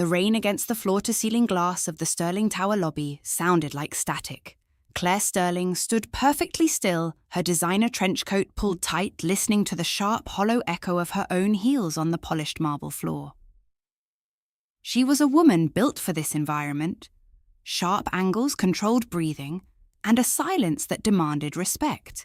The rain against the floor-to-ceiling glass of the Sterling Tower lobby sounded like static. Claire Sterling stood perfectly still, her designer trench coat pulled tight, listening to the sharp, hollow echo of her own heels on the polished marble floor. She was a woman built for this environment. Sharp angles controlled breathing, and a silence that demanded respect.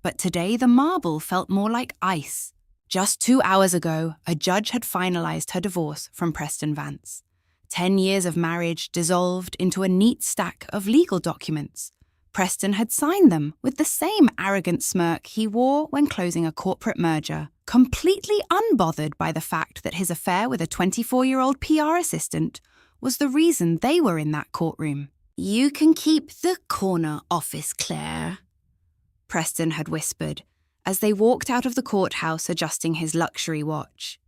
But today the marble felt more like ice. Just 2 hours ago, a judge had finalized her divorce from Preston Vance. 10 years of marriage dissolved into a neat stack of legal documents. Preston had signed them with the same arrogant smirk he wore when closing a corporate merger, completely unbothered by the fact that his affair with a 24-year-old PR assistant was the reason they were in that courtroom. "You can keep the corner office, Claire," Preston had whispered as they walked out of the courthouse adjusting his luxury watch.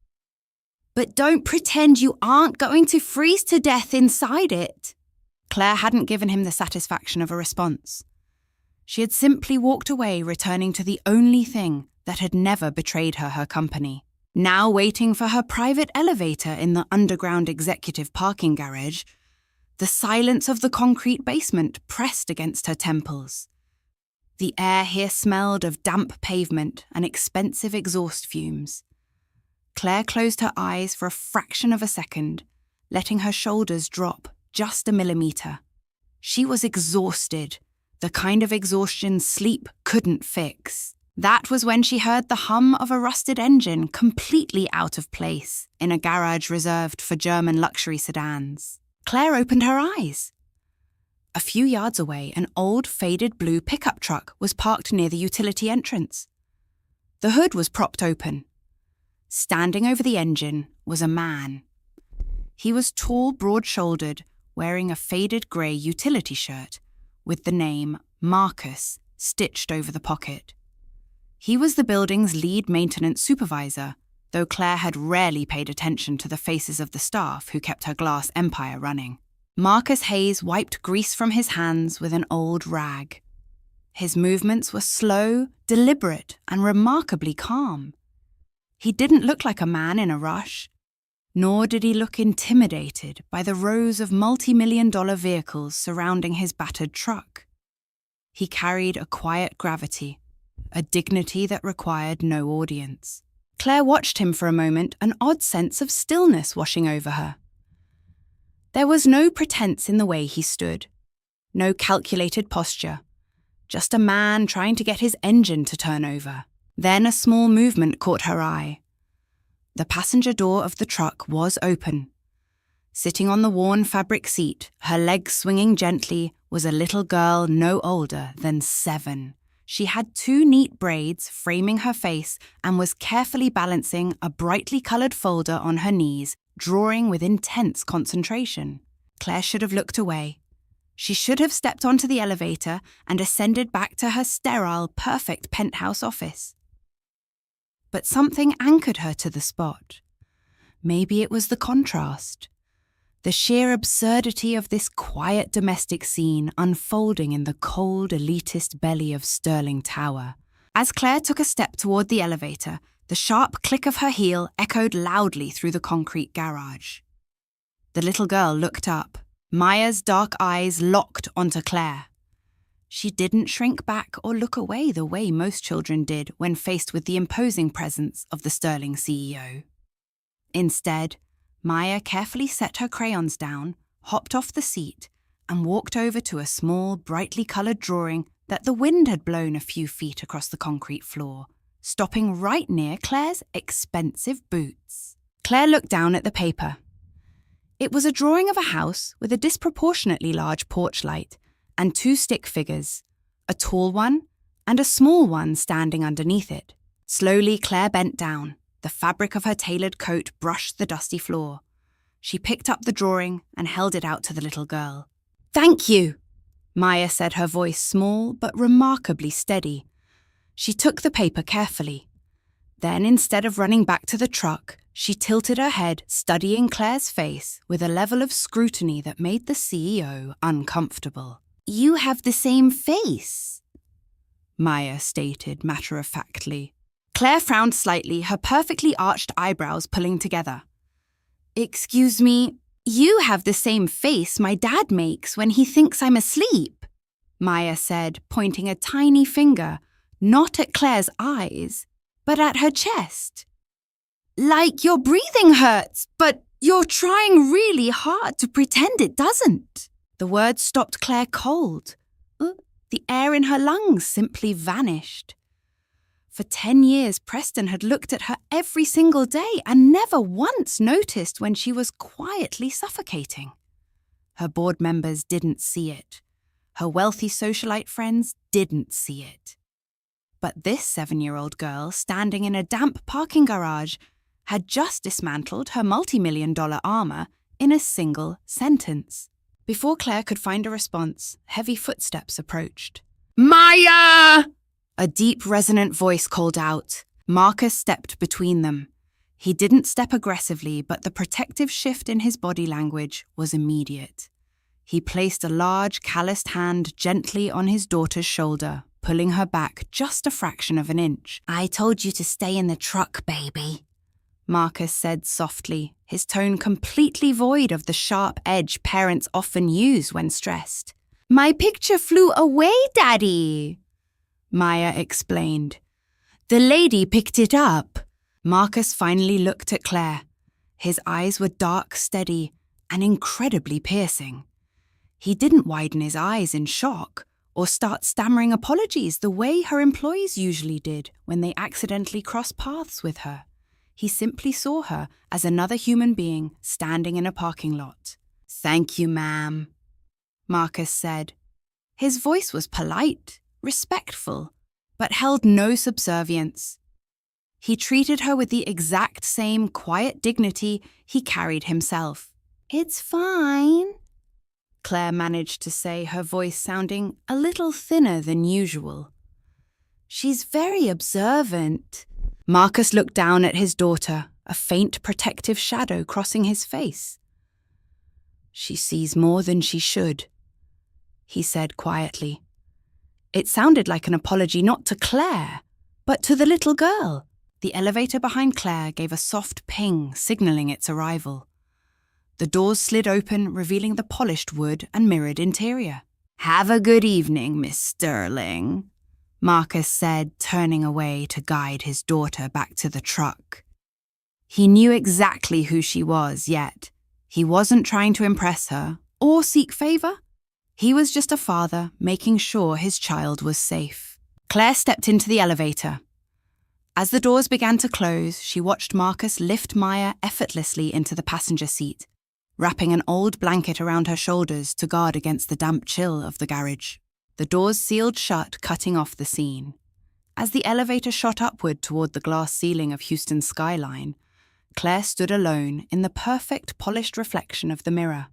"But don't pretend you aren't going to freeze to death inside it." Claire hadn't given him the satisfaction of a response. She had simply walked away, returning to the only thing that had never betrayed her company. Now waiting for her private elevator in the underground executive parking garage, the silence of the concrete basement pressed against her temples. The air here smelled of damp pavement and expensive exhaust fumes. Claire closed her eyes for a fraction of a second, letting her shoulders drop just a millimeter. She was exhausted, the kind of exhaustion sleep couldn't fix. That was when she heard the hum of a rusted engine completely out of place in a garage reserved for German luxury sedans. Claire opened her eyes. A few yards away, an old, faded blue pickup truck was parked near the utility entrance. The hood was propped open. Standing over the engine was a man. He was tall, broad-shouldered, wearing a faded grey utility shirt with the name Marcus stitched over the pocket. He was the building's lead maintenance supervisor, though Claire had rarely paid attention to the faces of the staff who kept her glass empire running. Marcus Hayes wiped grease from his hands with an old rag. His movements were slow, deliberate, and remarkably calm. He didn't look like a man in a rush, nor did he look intimidated by the rows of multi-million-dollar vehicles surrounding his battered truck. He carried a quiet gravity, a dignity that required no audience. Claire watched him for a moment, an odd sense of stillness washing over her. There was no pretense in the way he stood, no calculated posture, just a man trying to get his engine to turn over. Then a small movement caught her eye. The passenger door of the truck was open. Sitting on the worn fabric seat, her legs swinging gently, was a little girl no older than 7. She had 2 neat braids framing her face and was carefully balancing a brightly coloured folder on her knees, drawing with intense concentration. Claire should have looked away. She should have stepped onto the elevator and ascended back to her sterile, perfect penthouse office. But something anchored her to the spot. Maybe it was the contrast. The sheer absurdity of this quiet domestic scene unfolding in the cold, elitist belly of Sterling Tower. As Claire took a step toward the elevator, the sharp click of her heel echoed loudly through the concrete garage. The little girl looked up. Maya's dark eyes locked onto Claire. She didn't shrink back or look away the way most children did when faced with the imposing presence of the Sterling CEO. Instead, Maya carefully set her crayons down, hopped off the seat, and walked over to a small, brightly coloured drawing that the wind had blown a few feet across the concrete floor, stopping right near Claire's expensive boots. Claire looked down at the paper. It was a drawing of a house with a disproportionately large porch light and 2 stick figures, a tall one and a small one standing underneath it. Slowly, Claire bent down. The fabric of her tailored coat brushed the dusty floor. She picked up the drawing and held it out to the little girl. "Thank you," Maya said, her voice small but remarkably steady. She took the paper carefully. Then, instead of running back to the truck, she tilted her head, studying Claire's face with a level of scrutiny that made the CEO uncomfortable. "You have the same face," Maya stated matter-of-factly. Claire frowned slightly, her perfectly arched eyebrows pulling together. "Excuse me, You have the same face my dad makes when he thinks I'm asleep, Maya said, pointing a tiny finger, not at Claire's eyes, but at her chest. Like your breathing hurts, but you're trying really hard to pretend it doesn't. The words stopped Claire cold. The air in her lungs simply vanished. For 10 years, Preston had looked at her every single day and never once noticed when she was quietly suffocating. Her board members didn't see it. Her wealthy socialite friends didn't see it. But this 7-year-old girl, standing in a damp parking garage, had just dismantled her multi-million-dollar armor in a single sentence. Before Claire could find a response, heavy footsteps approached. "Maya!" A deep, resonant voice called out. Marcus stepped between them. He didn't step aggressively, but the protective shift in his body language was immediate. He placed a large, calloused hand gently on his daughter's shoulder, pulling her back just a fraction of an inch. "I told you to stay in the truck, baby," Marcus said softly, his tone completely void of the sharp edge parents often use when stressed. "My picture flew away, Daddy," Maya explained. "The lady picked it up." Marcus finally looked at Claire. His eyes were dark, steady, and incredibly piercing. He didn't widen his eyes in shock or start stammering apologies the way her employees usually did when they accidentally crossed paths with her. He simply saw her as another human being standing in a parking lot. "Thank you, ma'am," Marcus said. His voice was polite, respectful, but held no subservience. He treated her with the exact same quiet dignity he carried himself. "It's fine," Claire managed to say, her voice sounding a little thinner than usual. "She's very observant." Marcus looked down at his daughter, a faint protective shadow crossing his face. "She sees more than she should," he said quietly. It sounded like an apology not to Claire, but to the little girl. The elevator behind Claire gave a soft ping, signaling its arrival. The doors slid open, revealing the polished wood and mirrored interior. "Have a good evening, Miss Sterling," Marcus said, turning away to guide his daughter back to the truck. He knew exactly who she was, yet he wasn't trying to impress her or seek favor. He was just a father making sure his child was safe. Claire stepped into the elevator. As the doors began to close, she watched Marcus lift Maya effortlessly into the passenger seat, wrapping an old blanket around her shoulders to guard against the damp chill of the garage. The doors sealed shut, cutting off the scene. As the elevator shot upward toward the glass ceiling of Houston's skyline, Claire stood alone in the perfect polished reflection of the mirror.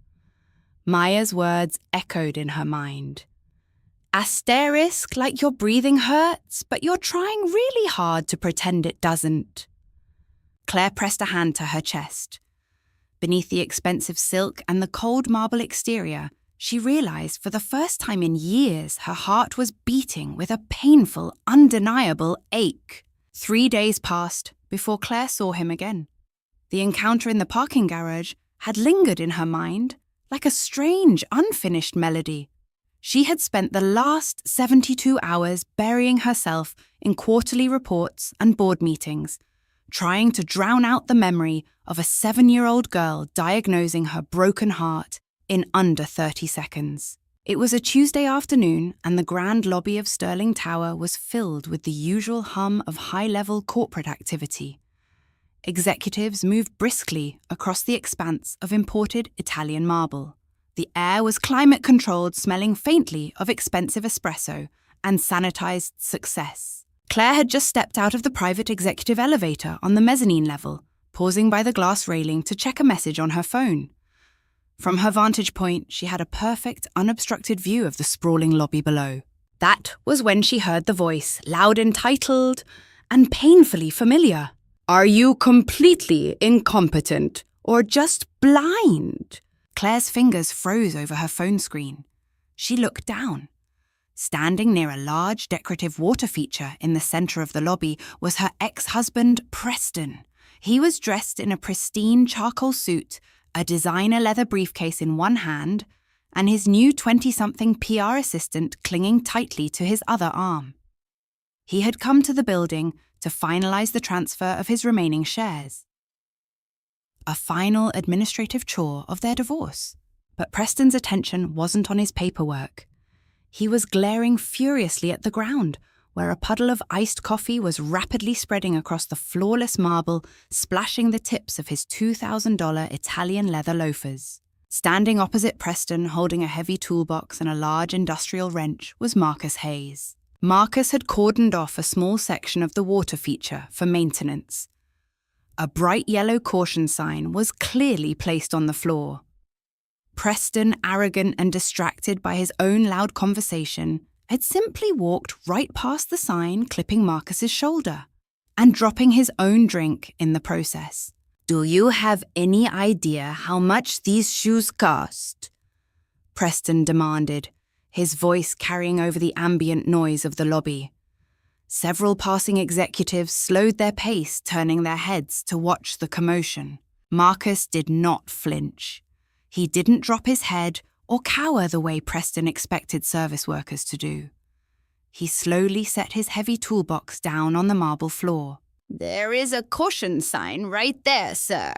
Maya's words echoed in her mind. "Asterisk, like your breathing hurts, but you're trying really hard to pretend it doesn't." Claire pressed a hand to her chest. Beneath the expensive silk and the cold marble exterior, she realized for the first time in years her heart was beating with a painful, undeniable ache. 3 days passed before Claire saw him again. The encounter in the parking garage had lingered in her mind like a strange, unfinished melody. She had spent the last 72 hours burying herself in quarterly reports and board meetings, trying to drown out the memory of a 7-year-old girl diagnosing her broken heart in under 30 seconds. It was a Tuesday afternoon, and the grand lobby of Sterling Tower was filled with the usual hum of high-level corporate activity. Executives moved briskly across the expanse of imported Italian marble. The air was climate-controlled, smelling faintly of expensive espresso and sanitized success. Claire had just stepped out of the private executive elevator on the mezzanine level, pausing by the glass railing to check a message on her phone. From her vantage point, she had a perfect, unobstructed view of the sprawling lobby below. That was when she heard the voice, loud, entitled, and painfully familiar. "Are you completely incompetent or just blind?" Claire's fingers froze over her phone screen. She looked down. Standing near a large decorative water feature in the center of the lobby was her ex-husband, Preston. He was dressed in a pristine charcoal suit, a designer leather briefcase in one hand and his new 20-something PR assistant clinging tightly to his other arm. He had come to the building to finalize the transfer of his remaining shares. A final administrative chore of their divorce. But Preston's attention wasn't on his paperwork. He was glaring furiously at the ground, where a puddle of iced coffee was rapidly spreading across the flawless marble, splashing the tips of his $2,000 Italian leather loafers. Standing opposite Preston, holding a heavy toolbox and a large industrial wrench, was Marcus Hayes. Marcus had cordoned off a small section of the water feature for maintenance. A bright yellow caution sign was clearly placed on the floor. Preston, arrogant and distracted by his own loud conversation, had simply walked right past the sign, clipping Marcus's shoulder and dropping his own drink in the process. "Do you have any idea how much these shoes cost?" Preston demanded, his voice carrying over the ambient noise of the lobby. Several passing executives slowed their pace, turning their heads to watch the commotion. Marcus did not flinch. He didn't drop his head or cower the way Preston expected service workers to do. He slowly set his heavy toolbox down on the marble floor. "There is a caution sign right there, sir,"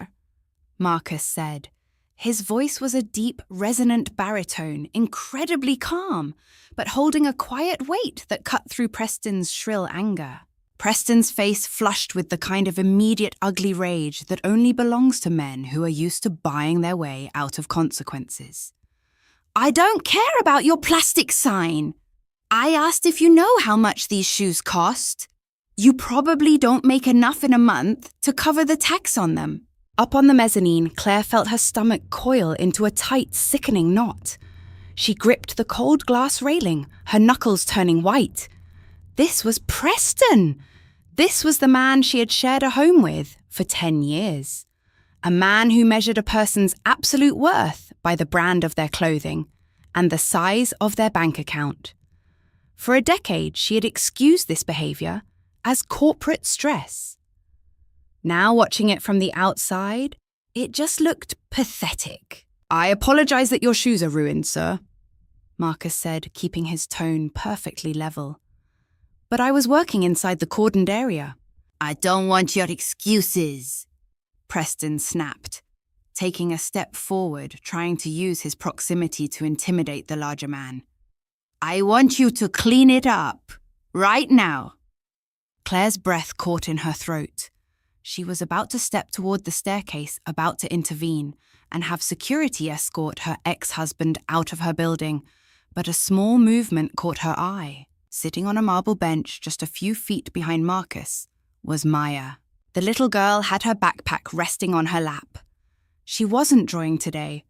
Marcus said. His voice was a deep, resonant baritone, incredibly calm, but holding a quiet weight that cut through Preston's shrill anger. Preston's face flushed with the kind of immediate ugly rage that only belongs to men who are used to buying their way out of consequences. "I don't care about your plastic sign. I asked if you know how much these shoes cost. You probably don't make enough in a month to cover the tax on them." Up on the mezzanine, Claire felt her stomach coil into a tight, sickening knot. She gripped the cold glass railing, her knuckles turning white. This was Preston! This was the man she had shared a home with for 10 years. A man who measured a person's absolute worth by the brand of their clothing and the size of their bank account. For a decade, she had excused this behavior as corporate stress. Now, watching it from the outside, it just looked pathetic. "I apologize that your shoes are ruined, sir," Marcus said, keeping his tone perfectly level. "But I was working inside the cordoned area." "I don't want your excuses," Preston snapped, taking a step forward, trying to use his proximity to intimidate the larger man. "I want you to clean it up, right now." Claire's breath caught in her throat. She was about to step toward the staircase, about to intervene, and have security escort her ex-husband out of her building, but a small movement caught her eye. Sitting on a marble bench just a few feet behind Marcus was Maya. The little girl had her backpack resting on her lap. She wasn't drawing today.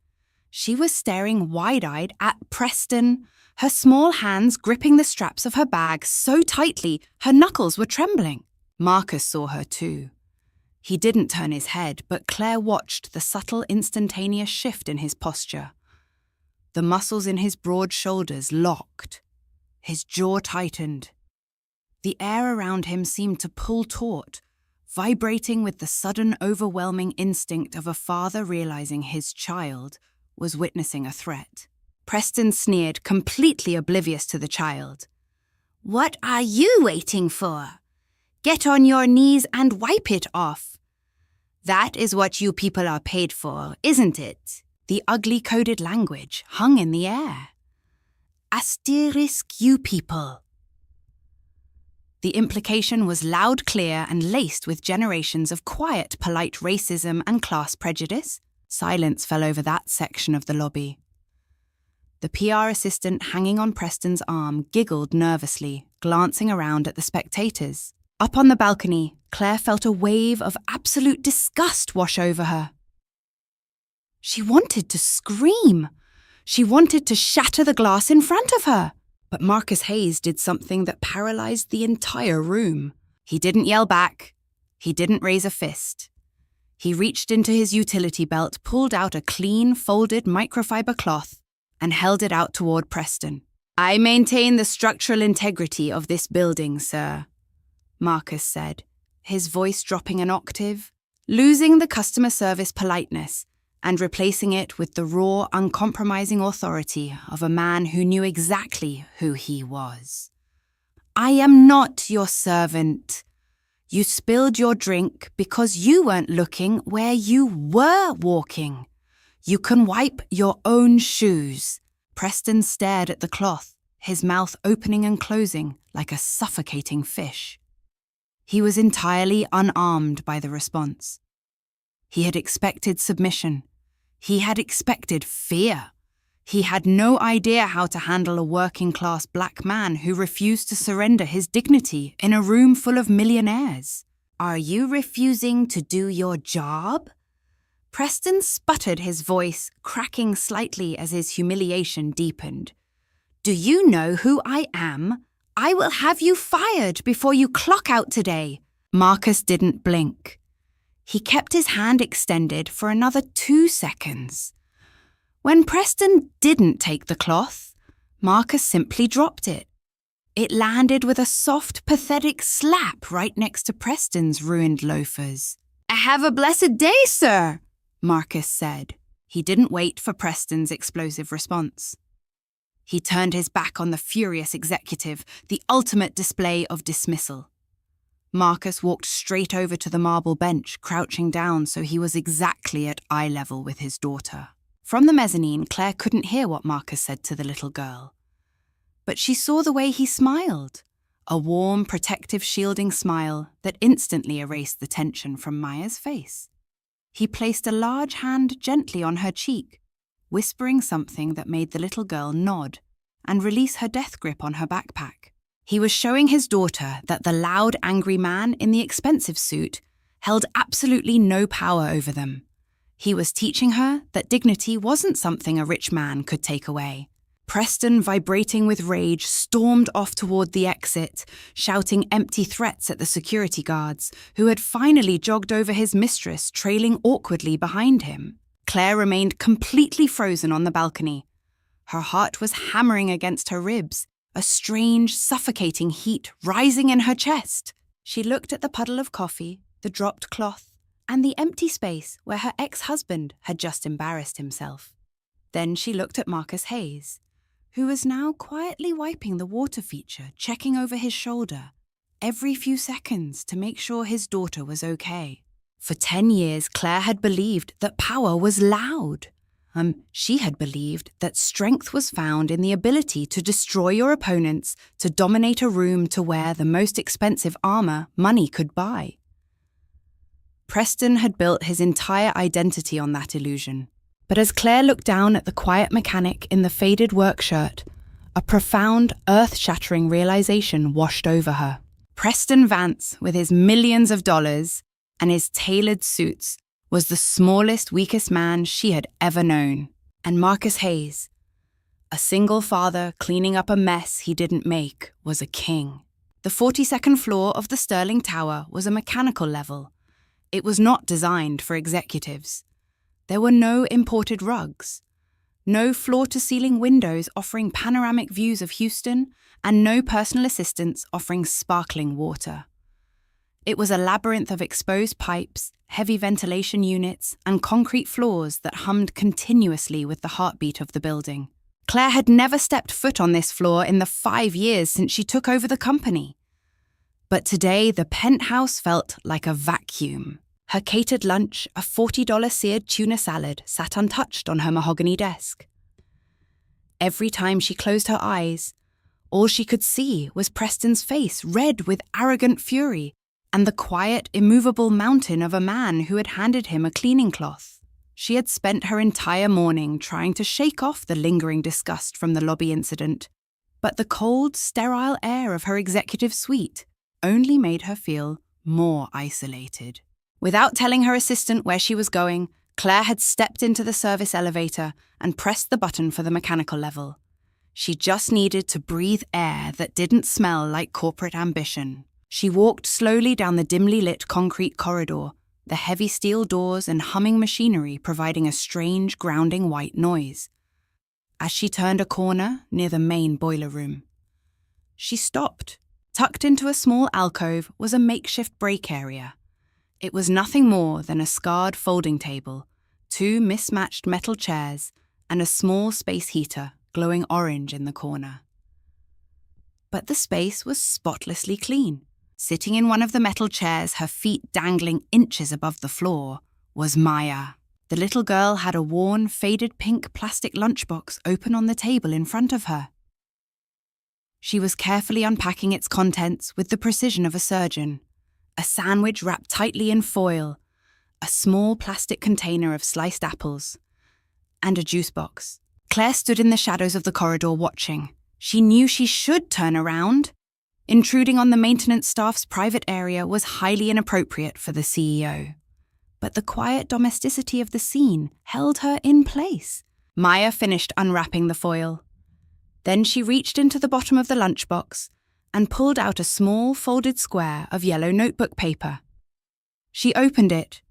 She was staring wide-eyed at Preston, her small hands gripping the straps of her bag so tightly her knuckles were trembling. Marcus saw her too. He didn't turn his head, but Claire watched the subtle, instantaneous shift in his posture. The muscles in his broad shoulders locked. His jaw tightened. The air around him seemed to pull taut, vibrating with the sudden, overwhelming instinct of a father realizing his child was witnessing a threat. Preston sneered, completely oblivious to the child. "What are you waiting for? Get on your knees and wipe it off. That is what you people are paid for, isn't it?" The ugly coded language hung in the air. "Asterisk you people." The implication was loud, clear, and laced with generations of quiet, polite racism and class prejudice. Silence fell over that section of the lobby. The PR assistant hanging on Preston's arm giggled nervously, glancing around at the spectators. Up on the balcony, Claire felt a wave of absolute disgust wash over her. She wanted to scream. She wanted to shatter the glass in front of her. But Marcus Hayes did something that paralyzed the entire room. He didn't yell back. He didn't raise a fist. He reached into his utility belt, pulled out a clean, folded microfiber cloth, and held it out toward Preston. "I maintain the structural integrity of this building, sir," Marcus said, his voice dropping an octave, losing the customer service politeness, and replacing it with the raw, uncompromising authority of a man who knew exactly who he was. "I am not your servant. You spilled your drink because you weren't looking where you were walking. You can wipe your own shoes." Preston stared at the cloth, his mouth opening and closing like a suffocating fish. He was entirely unarmed by the response. He had expected submission. He had expected fear. He had no idea how to handle a working-class black man who refused to surrender his dignity in a room full of millionaires. "Are you refusing to do your job?" Preston sputtered, his voice cracking slightly as his humiliation deepened. "Do you know who I am? I will have you fired before you clock out today." Marcus didn't blink. He kept his hand extended for another 2 seconds. When Preston didn't take the cloth, Marcus simply dropped it. It landed with a soft, pathetic slap right next to Preston's ruined loafers. "Have a blessed day, sir," Marcus said. He didn't wait for Preston's explosive response. He turned his back on the furious executive, the ultimate display of dismissal. Marcus walked straight over to the marble bench, crouching down so he was exactly at eye level with his daughter. From the mezzanine, Claire couldn't hear what Marcus said to the little girl. But she saw the way he smiled, a warm, protective, shielding smile that instantly erased the tension from Maya's face. He placed a large hand gently on her cheek, whispering something that made the little girl nod and release her death grip on her backpack. He was showing his daughter that the loud, angry man in the expensive suit held absolutely no power over them. He was teaching her that dignity wasn't something a rich man could take away. Preston, vibrating with rage, stormed off toward the exit, shouting empty threats at the security guards, who had finally jogged over his mistress, trailing awkwardly behind him. Claire remained completely frozen on the balcony. Her heart was hammering against her ribs, a strange, suffocating heat rising in her chest. She looked at the puddle of coffee, the dropped cloth, and the empty space where her ex-husband had just embarrassed himself. Then she looked at Marcus Hayes, who was now quietly wiping the water feature, checking over his shoulder every few seconds to make sure his daughter was okay. For 10 years, Claire had believed that power was loud. She had believed that strength was found in the ability to destroy your opponents, to dominate a room, to wear the most expensive armor money could buy. Preston had built his entire identity on that illusion. But as Claire looked down at the quiet mechanic in the faded work shirt, a profound, earth-shattering realization washed over her. Preston Vance, with his millions of dollars and his tailored suits, was the smallest, weakest man she had ever known. And Marcus Hayes, a single father cleaning up a mess he didn't make, was a king. The 42nd floor of the Sterling Tower was a mechanical level. It was not designed for executives. There were no imported rugs, no floor-to-ceiling windows offering panoramic views of Houston, and no personal assistants offering sparkling water. It was a labyrinth of exposed pipes, heavy ventilation units, and concrete floors that hummed continuously with the heartbeat of the building. Claire had never stepped foot on this floor in the 5 years since she took over the company. But today, the penthouse felt like a vacuum. Her catered lunch, a $40 seared tuna salad, sat untouched on her mahogany desk. Every time she closed her eyes, all she could see was Preston's face, red with arrogant fury, and the quiet, immovable mountain of a man who had handed him a cleaning cloth. She had spent her entire morning trying to shake off the lingering disgust from the lobby incident, but the cold, sterile air of her executive suite only made her feel more isolated. Without telling her assistant where she was going, Claire had stepped into the service elevator and pressed the button for the mechanical level. She just needed to breathe air that didn't smell like corporate ambition. She walked slowly down the dimly lit concrete corridor, the heavy steel doors and humming machinery providing a strange, grounding white noise. As she turned a corner near the main boiler room, she stopped. Tucked into a small alcove was a makeshift break area. It was nothing more than a scarred folding table, 2 mismatched metal chairs, and a small space heater glowing orange in the corner. But the space was spotlessly clean. Sitting in one of the metal chairs, her feet dangling inches above the floor, was Maya. The little girl had a worn, faded pink plastic lunchbox open on the table in front of her. She was carefully unpacking its contents with the precision of a surgeon. A sandwich wrapped tightly in foil, a small plastic container of sliced apples, and a juice box. Claire stood in the shadows of the corridor watching. She knew she should turn around. Intruding on the maintenance staff's private area was highly inappropriate for the CEO. But the quiet domesticity of the scene held her in place. Maya finished unwrapping the foil. Then she reached into the bottom of the lunchbox and pulled out a small folded square of yellow notebook paper. She opened it,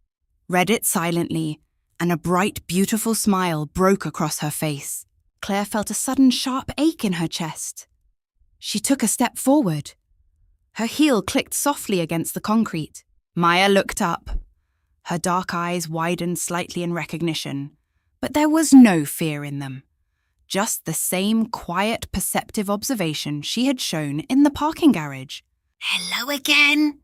read it silently, and a bright, beautiful smile broke across her face. Claire felt a sudden sharp ache in her chest. She took a step forward. Her heel clicked softly against the concrete. Maya looked up. Her dark eyes widened slightly in recognition, but there was no fear in them. Just the same quiet, perceptive observation she had shown in the parking garage. "Hello again,"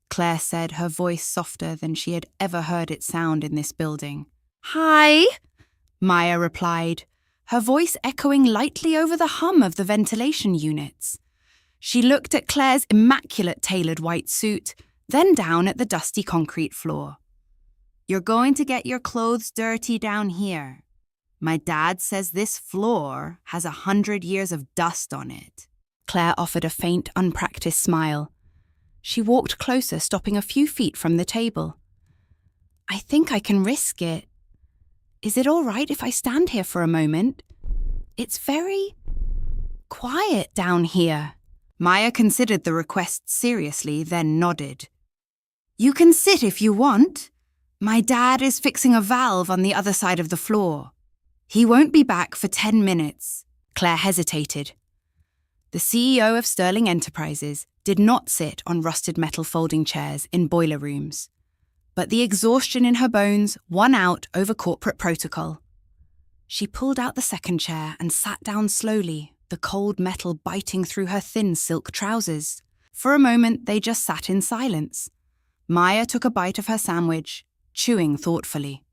Claire said, her voice softer than she had ever heard it sound in this building. "Hi," Maya replied, her voice echoing lightly over the hum of the ventilation units. She looked at Claire's immaculate tailored white suit, then down at the dusty concrete floor. "You're going to get your clothes dirty down here. My dad says this floor has 100 years of dust on it." Claire offered a faint, unpracticed smile. She walked closer, stopping a few feet from the table. "I think I can risk it. Is it all right if I stand here for a moment? It's very quiet down here." Maya considered the request seriously, then nodded. "You can sit if you want. My dad is fixing a valve on the other side of the floor. He won't be back for 10 minutes. Claire hesitated. The CEO of Sterling Enterprises did not sit on rusted metal folding chairs in boiler rooms, but the exhaustion in her bones won out over corporate protocol. She pulled out the second chair and sat down slowly, the cold metal biting through her thin silk trousers. For a moment, they just sat in silence. Maya took a bite of her sandwich, chewing thoughtfully.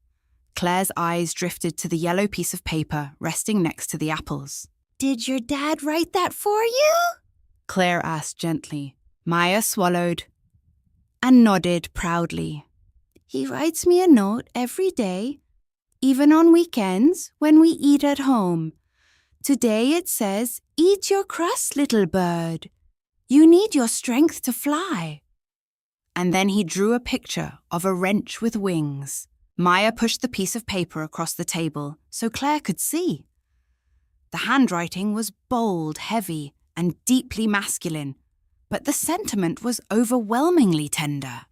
Claire's eyes drifted to the yellow piece of paper resting next to the apples. "Did your dad write that for you?" Claire asked gently. Maya swallowed and nodded proudly. "He writes me a note every day, even on weekends when we eat at home. Today it says, 'Eat your crust, little bird. You need your strength to fly.'" And then he drew a picture of a wrench with wings. Maya pushed the piece of paper across the table so Claire could see. The handwriting was bold, heavy, and deeply masculine, but the sentiment was overwhelmingly tender.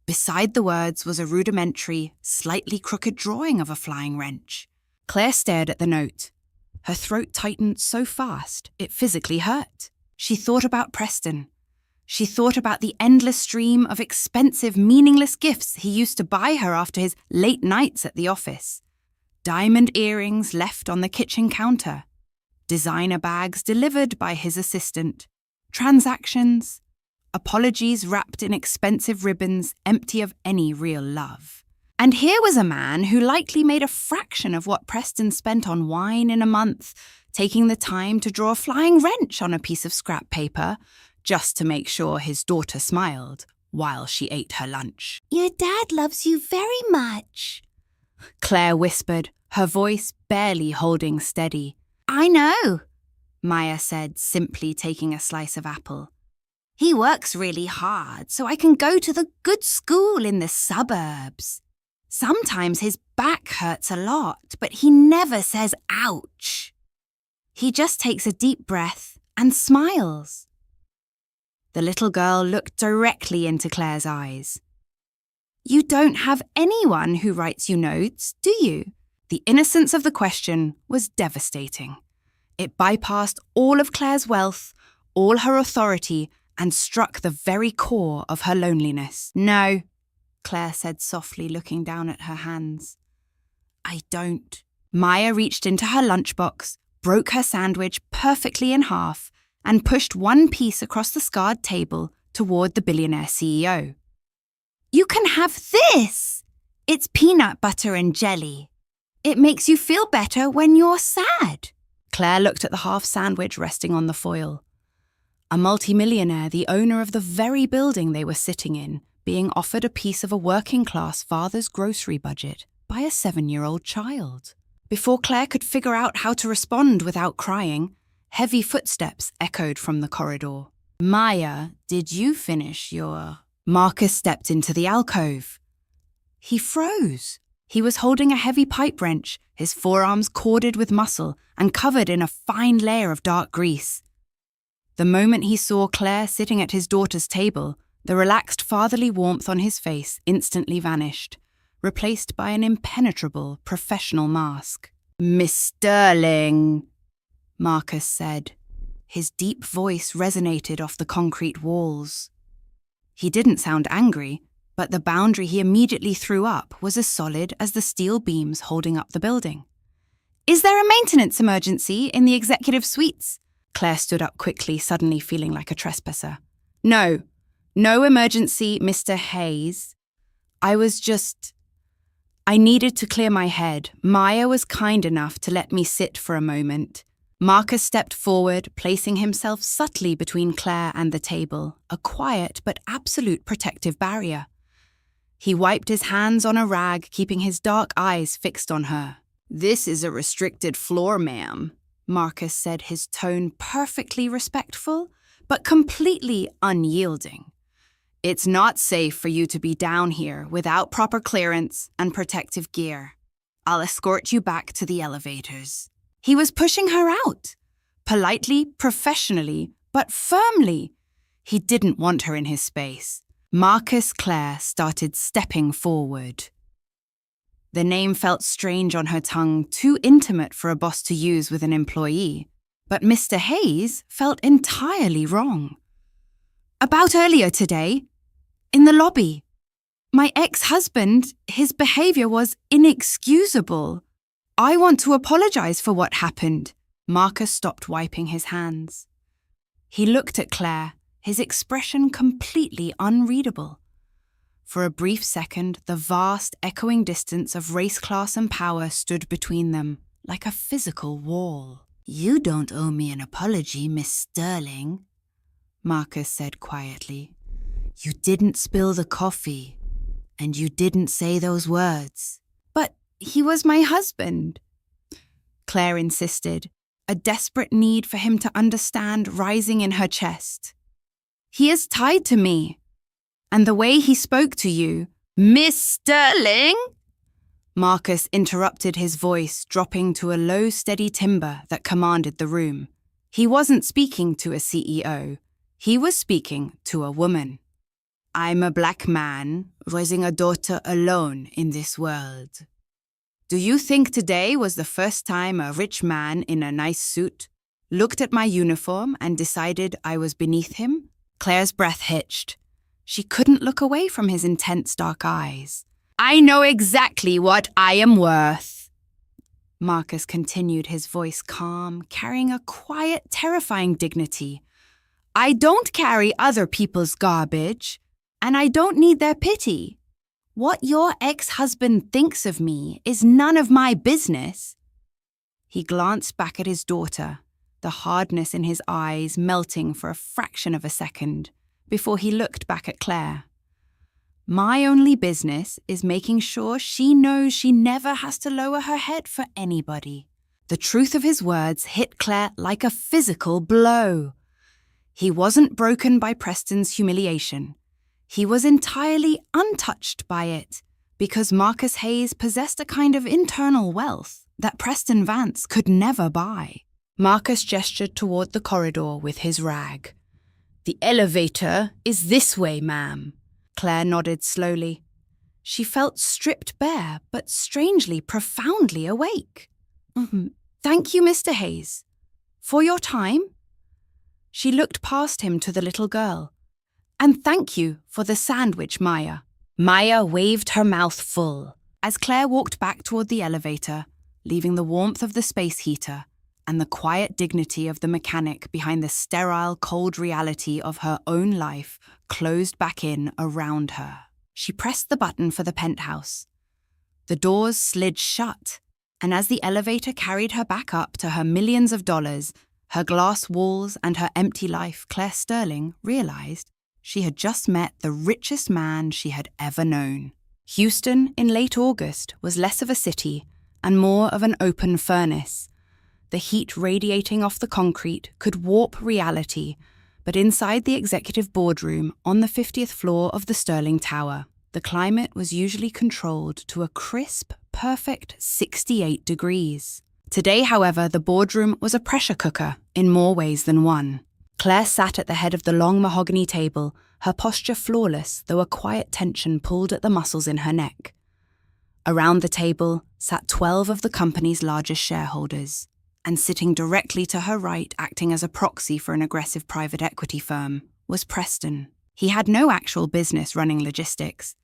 Beside the words was a rudimentary, slightly crooked drawing of a flying wrench. Claire stared at the note. Her throat tightened so fast, it physically hurt. She thought about Preston. She thought about the endless stream of expensive, meaningless gifts he used to buy her after his late nights at the office. Diamond earrings left on the kitchen counter. Designer bags delivered by his assistant. Transactions. Apologies wrapped in expensive ribbons, empty of any real love. And here was a man who likely made a fraction of what Preston spent on wine in a month, taking the time to draw a flying wrench on a piece of scrap paper, just to make sure his daughter smiled while she ate her lunch. "Your dad loves you very much," Claire whispered, her voice barely holding steady. "I know," Maya said, simply taking a slice of apple. "He works really hard so I can go to the good school in the suburbs. Sometimes his back hurts a lot, but he never says ouch. He just takes a deep breath and smiles." The little girl looked directly into Claire's eyes. "You don't have anyone who writes you notes, do you?" The innocence of the question was devastating. It bypassed all of Claire's wealth, all her authority, and struck the very core of her loneliness. "No," Claire said softly, looking down at her hands. I don't. Maya reached into her lunchbox, broke her sandwich perfectly in half, and pushed one piece across the scarred table toward the billionaire CEO. You can have this! It's peanut butter and jelly. It makes you feel better when you're sad. Claire looked at the half sandwich resting on the foil. A multimillionaire, the owner of the very building they were sitting in, being offered a piece of a working-class father's grocery budget by a 7-year-old child. Before Claire could figure out how to respond without crying, heavy footsteps echoed from the corridor. Maya, did you finish your... Marcus stepped into the alcove. He froze. He was holding a heavy pipe wrench, his forearms corded with muscle and covered in a fine layer of dark grease. The moment he saw Claire sitting at his daughter's table, the relaxed fatherly warmth on his face instantly vanished, replaced by an impenetrable professional mask. Miss Sterling, Marcus said. His deep voice resonated off the concrete walls. He didn't sound angry, but the boundary he immediately threw up was as solid as the steel beams holding up the building. Is there a maintenance emergency in the executive suites? Claire stood up quickly, suddenly feeling like a trespasser. No emergency, Mr. Hayes. I needed to clear my head. Maya was kind enough to let me sit for a moment. Marcus stepped forward, placing himself subtly between Claire and the table, a quiet but absolute protective barrier. He wiped his hands on a rag, keeping his dark eyes fixed on her. This is a restricted floor, ma'am, Marcus said, his tone perfectly respectful, but completely unyielding. It's not safe for you to be down here without proper clearance and protective gear. I'll escort you back to the elevators. He was pushing her out. Politely, professionally, but firmly. He didn't want her in his space. Marcus Claire started stepping forward. The name felt strange on her tongue, too intimate for a boss to use with an employee. But Mr. Hayes felt entirely wrong. About earlier today, in the lobby. My ex-husband, his behavior was inexcusable. I want to apologize for what happened. Marcus stopped wiping his hands. He looked at Claire, his expression completely unreadable. For a brief second, the vast, echoing distance of race, class, and power stood between them, like a physical wall. You don't owe me an apology, Miss Sterling, Marcus said quietly. You didn't spill the coffee, and you didn't say those words. But he was my husband, Claire insisted, a desperate need for him to understand rising in her chest. He is tied to me, and the way he spoke to you, Miss Sterling? Marcus interrupted his voice, dropping to a low, steady timbre that commanded the room. He wasn't speaking to a CEO. He was speaking to a woman. I'm a black man, raising a daughter alone in this world. Do you think today was the first time a rich man in a nice suit looked at my uniform and decided I was beneath him? Claire's breath hitched. She couldn't look away from his intense dark eyes. I know exactly what I am worth. Marcus continued, his voice calm, carrying a quiet, terrifying dignity. I don't carry other people's garbage, and I don't need their pity. What your ex-husband thinks of me is none of my business. He glanced back at his daughter, the hardness in his eyes melting for a fraction of a second, before he looked back at Claire. My only business is making sure she knows she never has to lower her head for anybody. The truth of his words hit Claire like a physical blow. He wasn't broken by Preston's humiliation. He was entirely untouched by it, because Marcus Hayes possessed a kind of internal wealth that Preston Vance could never buy. Marcus gestured toward the corridor with his rag. The elevator is this way, ma'am. Claire nodded slowly. She felt stripped bare, but strangely, profoundly awake. Thank you, Mr. Hayes. For your time? She looked past him to the little girl. And thank you for the sandwich, Maya. Maya waved her mouth full. As Claire walked back toward the elevator, leaving the warmth of the space heater and the quiet dignity of the mechanic behind the sterile, cold reality of her own life closed back in around her, she pressed the button for the penthouse. The doors slid shut, and as the elevator carried her back up to her millions of dollars, her glass walls and her empty life, Claire Sterling realized she had just met the richest man she had ever known. Houston, in late August, was less of a city and more of an open furnace. The heat radiating off the concrete could warp reality, but inside the executive boardroom on the 50th floor of the Sterling Tower, the climate was usually controlled to a crisp, perfect 68 degrees. Today, however, the boardroom was a pressure cooker in more ways than one. Claire sat at the head of the long mahogany table, her posture flawless, though a quiet tension pulled at the muscles in her neck. Around the table sat 12 of the company's largest shareholders, and sitting directly to her right, acting as a proxy for an aggressive private equity firm, was Preston. He had no actual business running logistics,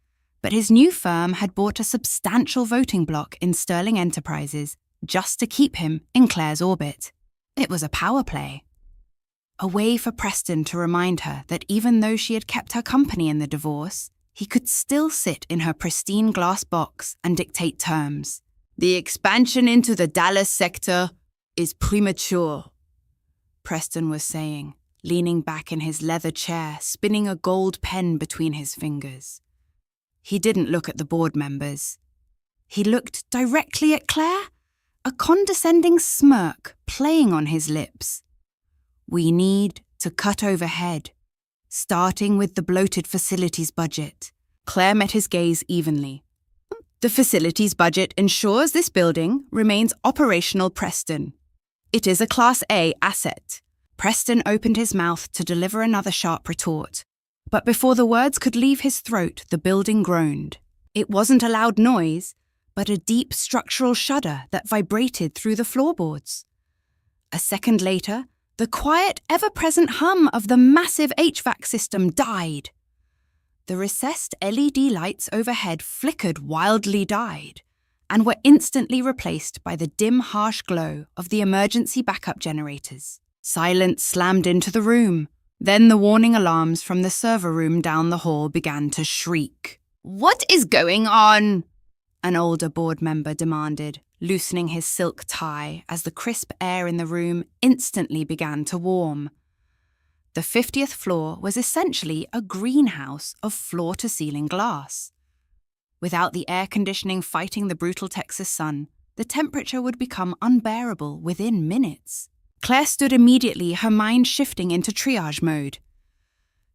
but his new firm had bought a substantial voting block in Sterling Enterprises just to keep him in Claire's orbit. It was a power play. A way for Preston to remind her that even though she had kept her company in the divorce, he could still sit in her pristine glass box and dictate terms. "The expansion into the Dallas sector is premature," Preston was saying, leaning back in his leather chair, spinning a gold pen between his fingers. He didn't look at the board members. He looked directly at Claire, a condescending smirk playing on his lips. "We need to cut overhead, starting with the bloated facilities budget." Claire met his gaze evenly. "The facilities budget ensures this building remains operational, Preston. It is a Class A asset." Preston opened his mouth to deliver another sharp retort, but before the words could leave his throat, the building groaned. It wasn't a loud noise, but a deep structural shudder that vibrated through the floorboards. A second later, the quiet, ever-present hum of the massive HVAC system died. The recessed LED lights overhead flickered wildly died, and were instantly replaced by the dim, harsh glow of the emergency backup generators. Silence slammed into the room. Then the warning alarms from the server room down the hall began to shriek. "What is going on?" an older board member demanded, loosening his silk tie as the crisp air in the room instantly began to warm. The 50th floor was essentially a greenhouse of floor-to-ceiling glass. Without the air conditioning fighting the brutal Texas sun, the temperature would become unbearable within minutes. Claire stood immediately, her mind shifting into triage mode.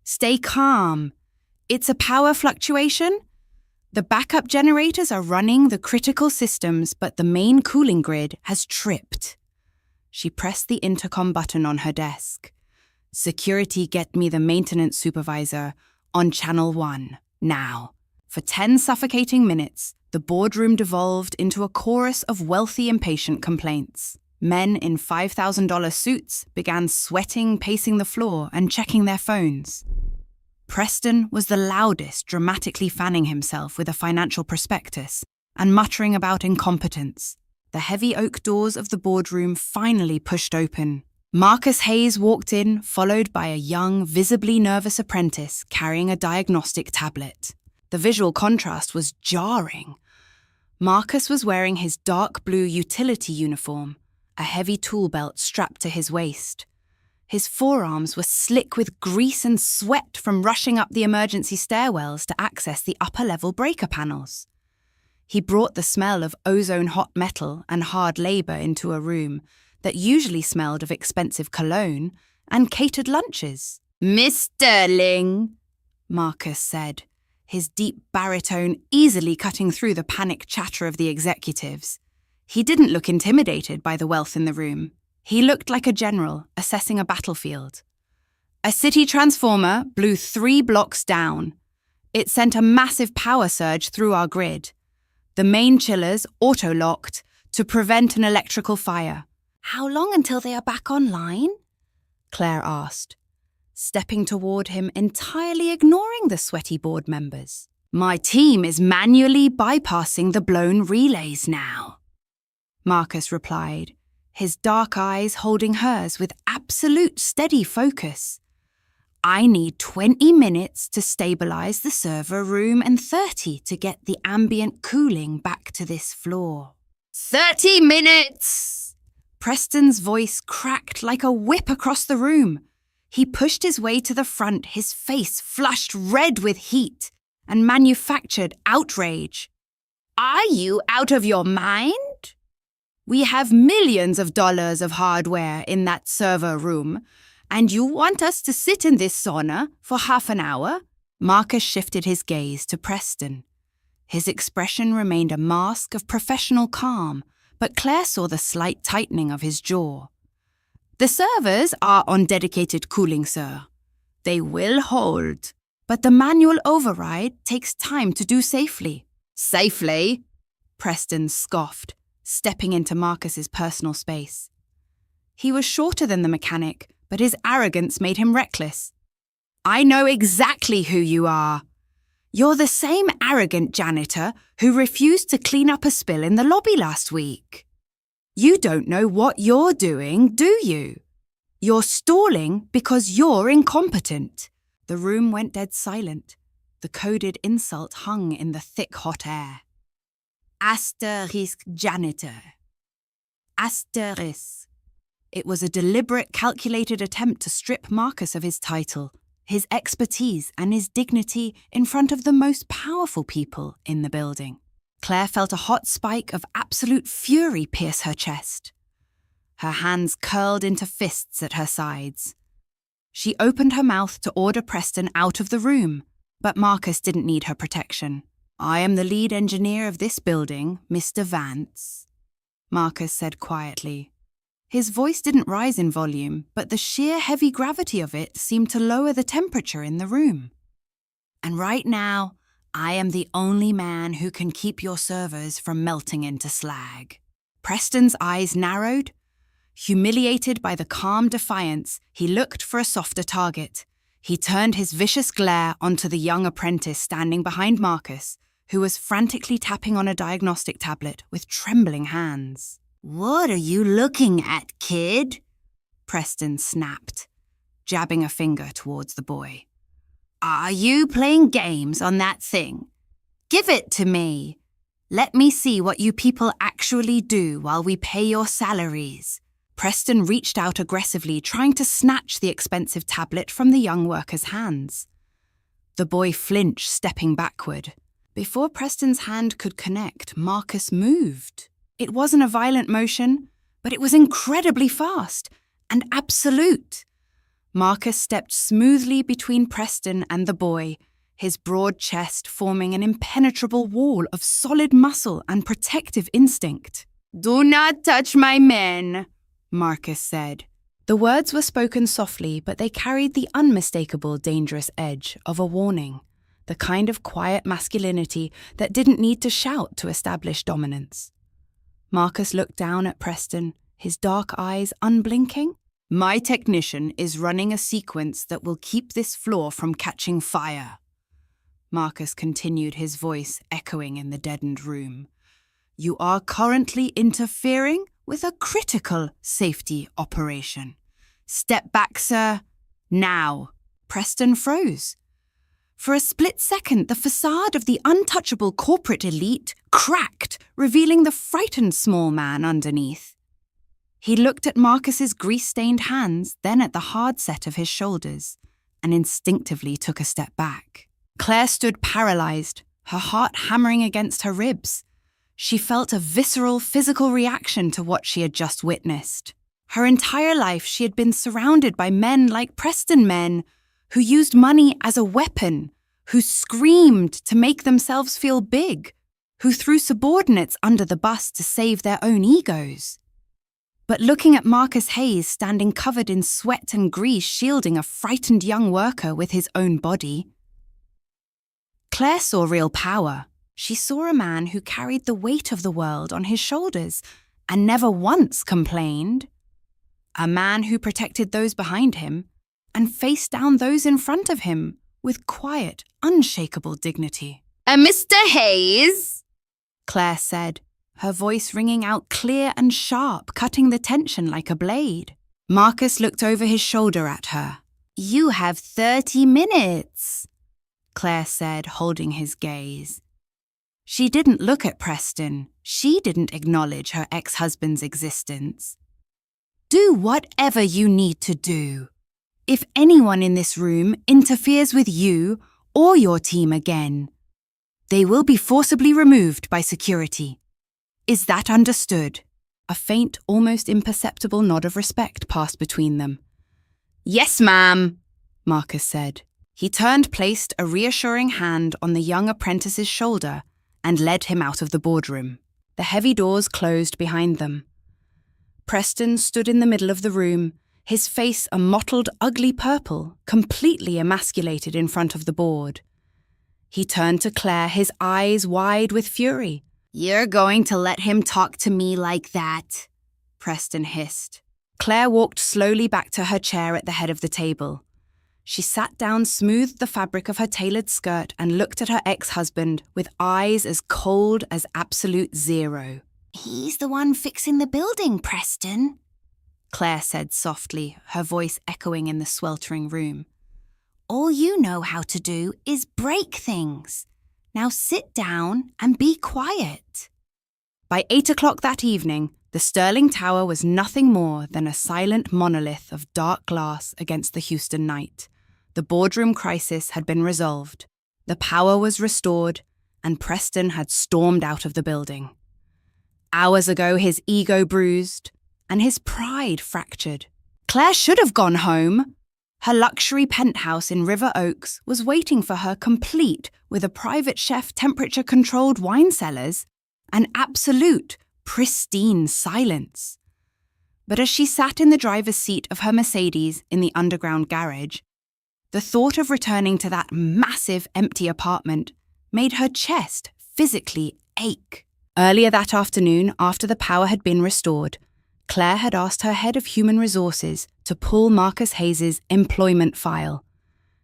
"Stay calm. It's a power fluctuation. The backup generators are running the critical systems, but the main cooling grid has tripped." She pressed the intercom button on her desk. "Security, get me the maintenance supervisor on channel 1, now." For 10 suffocating minutes, the boardroom devolved into a chorus of wealthy, impatient complaints. Men in $5,000 suits began sweating, pacing the floor, and checking their phones. Preston was the loudest, dramatically fanning himself with a financial prospectus and muttering about incompetence. The heavy oak doors of the boardroom finally pushed open. Marcus Hayes walked in, followed by a young, visibly nervous apprentice carrying a diagnostic tablet. The visual contrast was jarring. Marcus was wearing his dark blue utility uniform, a heavy tool belt strapped to his waist. His forearms were slick with grease and sweat from rushing up the emergency stairwells to access the upper-level breaker panels. He brought the smell of ozone-hot metal and hard labor into a room that usually smelled of expensive cologne and catered lunches. "Miss Sterling," Marcus said, his deep baritone easily cutting through the panicked chatter of the executives. He didn't look intimidated by the wealth in the room. He looked like a general assessing a battlefield. "A city transformer blew 3 blocks down. It sent a massive power surge through our grid. The main chillers auto-locked to prevent an electrical fire." "How long until they are back online?" Claire asked, stepping toward him, entirely ignoring the sweaty board members. My team is manually bypassing the blown relays now, Marcus replied, his dark eyes holding hers with absolute steady focus. I need 20 minutes to stabilize the server room and 30 to get the ambient cooling back to this floor. 30 minutes! Preston's voice cracked like a whip across the room. He pushed his way to the front, his face flushed red with heat and manufactured outrage. Are you out of your mind? We have millions of dollars of hardware in that server room, and you want us to sit in this sauna for half an hour? Marcus shifted his gaze to Preston. His expression remained a mask of professional calm, but Claire saw the slight tightening of his jaw. The servers are on dedicated cooling, sir. They will hold, but the manual override takes time to do safely. Safely? Preston scoffed, stepping into Marcus's personal space. He was shorter than the mechanic, but his arrogance made him reckless. I know exactly who you are. You're the same arrogant janitor who refused to clean up a spill in the lobby last week. You don't know what you're doing, do you? You're stalling because you're incompetent. The room went dead silent. The coded insult hung in the thick hot air. Asterisk janitor. Asterisk. It was a deliberate, calculated attempt to strip Marcus of his title, his expertise, and his dignity in front of the most powerful people in the building. Claire felt a hot spike of absolute fury pierce her chest. Her hands curled into fists at her sides. She opened her mouth to order Preston out of the room, but Marcus didn't need her protection. I am the lead engineer of this building, Mr. Vance, Marcus said quietly. His voice didn't rise in volume, but the sheer heavy gravity of it seemed to lower the temperature in the room. And right now, I am the only man who can keep your servers from melting into slag. Preston's eyes narrowed. Humiliated by the calm defiance, he looked for a softer target. He turned his vicious glare onto the young apprentice standing behind Marcus, who was frantically tapping on a diagnostic tablet with trembling hands. What are you looking at, kid? Preston snapped, jabbing a finger towards the boy. Are you playing games on that thing? Give it to me. Let me see what you people actually do while we pay your salaries. Preston reached out aggressively, trying to snatch the expensive tablet from the young worker's hands. The boy flinched, stepping backward. Before Preston's hand could connect, Marcus moved. It wasn't a violent motion, but it was incredibly fast and absolute. Marcus stepped smoothly between Preston and the boy, his broad chest forming an impenetrable wall of solid muscle and protective instinct. Do not touch my men, Marcus said. The words were spoken softly, but they carried the unmistakable dangerous edge of a warning, the kind of quiet masculinity that didn't need to shout to establish dominance. Marcus looked down at Preston, his dark eyes unblinking. My technician is running a sequence that will keep this floor from catching fire. Marcus continued, his voice echoing in the deadened room. You are currently interfering with a critical safety operation. Step back, sir. Now. Preston froze. For a split second, the facade of the untouchable corporate elite cracked, revealing the frightened small man underneath. He looked at Marcus's grease-stained hands, then at the hard set of his shoulders, and instinctively took a step back. Claire stood paralyzed, her heart hammering against her ribs. She felt a visceral physical reaction to what she had just witnessed. Her entire life she had been surrounded by men like Preston men, who used money as a weapon, who screamed to make themselves feel big, who threw subordinates under the bus to save their own egos. But looking at Marcus Hayes standing covered in sweat and grease shielding a frightened young worker with his own body, Claire saw real power. She saw a man who carried the weight of the world on his shoulders and never once complained. A man who protected those behind him and faced down those in front of him with quiet, unshakable dignity. Mr. Hayes, Claire said, her voice ringing out clear and sharp, cutting the tension like a blade. Marcus looked over his shoulder at her. You have 30 minutes, Claire said, holding his gaze. She didn't look at Preston. She didn't acknowledge her ex-husband's existence. Do whatever you need to do. If anyone in this room interferes with you or your team again, they will be forcibly removed by security. Is that understood? A faint, almost imperceptible nod of respect passed between them. Yes, ma'am, Marcus said. He placed a reassuring hand on the young apprentice's shoulder and led him out of the boardroom. The heavy doors closed behind them. Preston stood in the middle of the room, his face a mottled, ugly purple, completely emasculated in front of the board. He turned to Claire, his eyes wide with fury. You're going to let him talk to me like that? Preston hissed. Claire walked slowly back to her chair at the head of the table. She sat down, smoothed the fabric of her tailored skirt, and looked at her ex-husband with eyes as cold as absolute zero. He's the one fixing the building, Preston, Claire said softly, her voice echoing in the sweltering room. All you know how to do is break things. Now sit down and be quiet. By 8 o'clock that evening, the Sterling Tower was nothing more than a silent monolith of dark glass against the Houston night. The boardroom crisis had been resolved. The power was restored, and Preston had stormed out of the building. Hours ago, his ego bruised, and his pride fractured. Claire should have gone home. Her luxury penthouse in River Oaks was waiting for her, complete with a private chef, temperature-controlled wine cellars, and absolute, pristine silence. But as she sat in the driver's seat of her Mercedes in the underground garage, the thought of returning to that massive, empty apartment made her chest physically ache. Earlier that afternoon, after the power had been restored, Claire had asked her head of human resources to pull Marcus Hayes' employment file.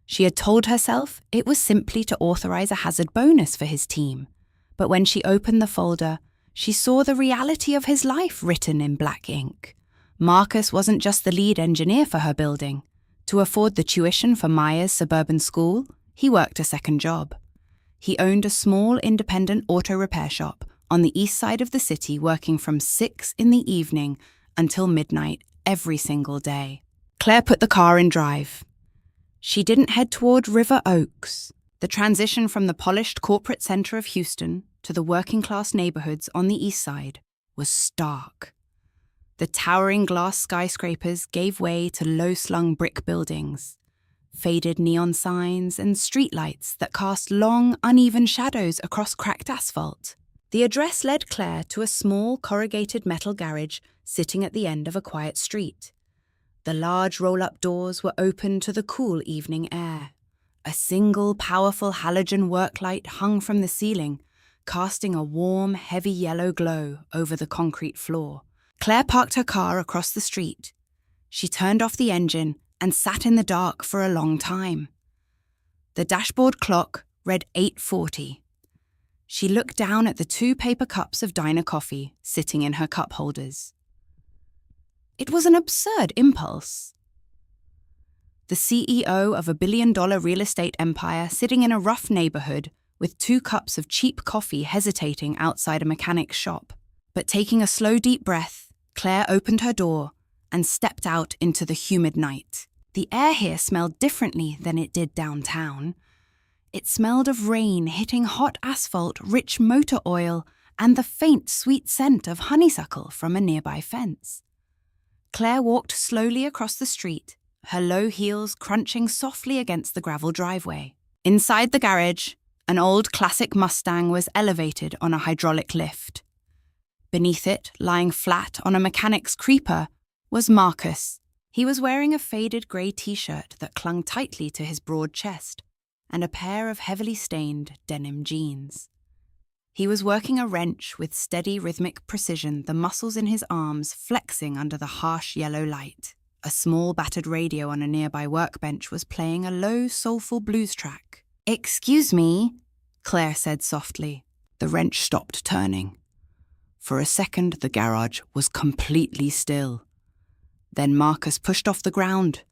She had told herself it was simply to authorize a hazard bonus for his team. But when she opened the folder, she saw the reality of his life written in black ink. Marcus wasn't just the lead engineer for her building. To afford the tuition for Maya's suburban school, he worked a second job. He owned a small independent auto repair shop on the east side of the city, working from 6 in the evening until midnight every single day. Claire put the car in drive. She didn't head toward River Oaks. The transition from the polished corporate center of Houston to the working-class neighborhoods on the east side was stark. The towering glass skyscrapers gave way to low-slung brick buildings, faded neon signs and streetlights that cast long, uneven shadows across cracked asphalt. The address led Claire to a small corrugated metal garage sitting at the end of a quiet street. The large roll-up doors were open to the cool evening air. A single powerful halogen work light hung from the ceiling, casting a warm, heavy yellow glow over the concrete floor. Claire parked her car across the street. She turned off the engine and sat in the dark for a long time. The dashboard clock read 8:40. She looked down at the 2 paper cups of diner coffee sitting in her cup holders. It was an absurd impulse. The CEO of a billion-dollar real estate empire sitting in a rough neighborhood with 2 cups of cheap coffee hesitating outside a mechanic's shop. But taking a slow, deep breath, Claire opened her door and stepped out into the humid night. The air here smelled differently than it did downtown. It smelled of rain hitting hot asphalt, rich motor oil, and the faint, sweet scent of honeysuckle from a nearby fence. Claire walked slowly across the street, her low heels crunching softly against the gravel driveway. Inside the garage, an old classic Mustang was elevated on a hydraulic lift. Beneath it, lying flat on a mechanic's creeper, was Marcus. He was wearing a faded grey t-shirt that clung tightly to his broad chest, and a pair of heavily stained denim jeans. He was working a wrench with steady rhythmic precision, the muscles in his arms flexing under the harsh yellow light. A small battered radio on a nearby workbench was playing a low, soulful blues track. "Excuse me," Claire said softly. The wrench stopped turning. For a second, the garage was completely still. Then Marcus pushed off the ground,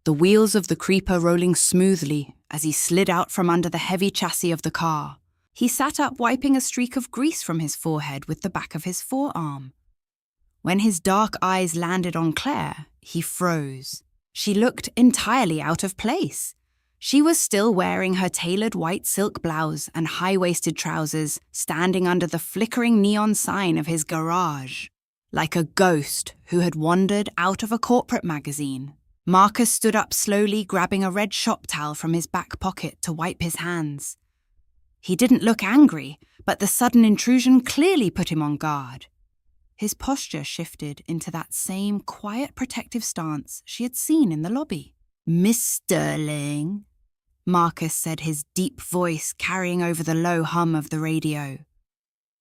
the wheels of the creeper rolling smoothly as he slid out from under the heavy chassis of the car. He sat up, wiping a streak of grease from his forehead with the back of his forearm. When his dark eyes landed on Claire, he froze. She looked entirely out of place. She was still wearing her tailored white silk blouse and high-waisted trousers, standing under the flickering neon sign of his garage. Like a ghost who had wandered out of a corporate magazine. Marcus stood up slowly, grabbing a red shop towel from his back pocket to wipe his hands. He didn't look angry, but the sudden intrusion clearly put him on guard. His posture shifted into that same quiet, protective stance she had seen in the lobby. "Miss Sterling," Marcus said, his deep voice carrying over the low hum of the radio.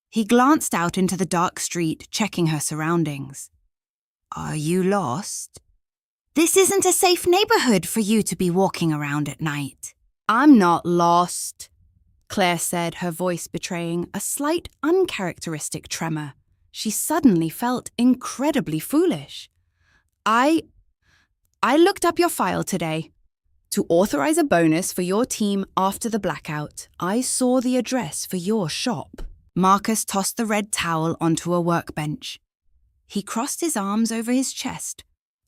He glanced out into the dark street, checking her surroundings. "Are you lost? This isn't a safe neighborhood for you to be walking around at night." "I'm not lost," Claire said, her voice betraying a slight, uncharacteristic tremor. She suddenly felt incredibly foolish. I looked up your file today. To authorize a bonus for your team after the blackout, I saw the address for your shop. Marcus tossed the red towel onto a workbench. He crossed his arms over his chest,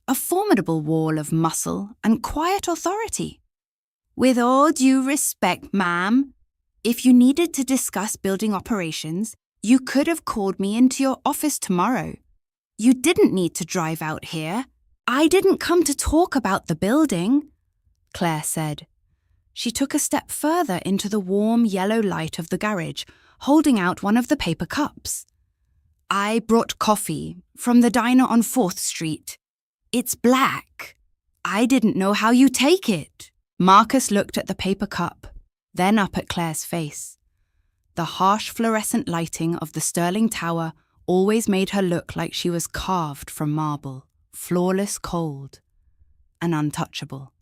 a formidable wall of muscle and quiet authority. "With all due respect, ma'am, if you needed to discuss building operations, you could have called me into your office tomorrow. You didn't need to drive out here. I didn't come to talk about the building," Claire said. She took a step further into the warm yellow light of the garage, holding out one of the paper cups. "I brought coffee from the diner on 4th Street. It's black. I didn't know how you take it." Marcus looked at the paper cup, then up at Claire's face. The harsh fluorescent lighting of the Sterling Tower always made her look like she was carved from marble, flawless, cold, and untouchable.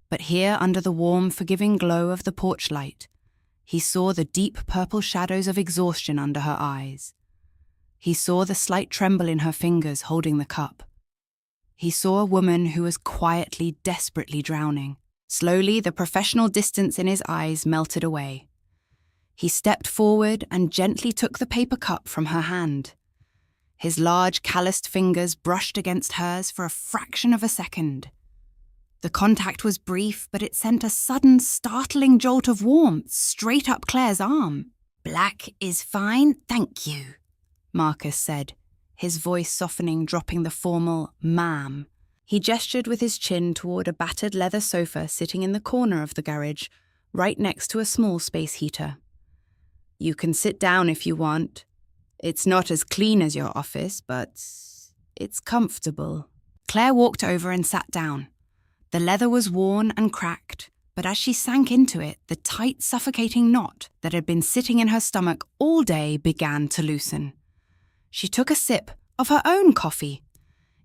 But here, under the warm, forgiving glow of the porch light, he saw the deep purple shadows of exhaustion under her eyes. He saw the slight tremble in her fingers holding the cup. He saw a woman who was quietly, desperately drowning. Slowly, the professional distance in his eyes melted away. He stepped forward and gently took the paper cup from her hand. His large, calloused fingers brushed against hers for a fraction of a second. The contact was brief, but it sent a sudden, startling jolt of warmth straight up Claire's arm. "Black is fine, thank you," Marcus said, his voice softening, dropping the formal "ma'am." He gestured with his chin toward a battered leather sofa sitting in the corner of the garage, right next to a small space heater. "You can sit down if you want. It's not as clean as your office, but it's comfortable." Claire walked over and sat down. The leather was worn and cracked, but as she sank into it, the tight, suffocating knot that had been sitting in her stomach all day began to loosen. She took a sip of her own coffee.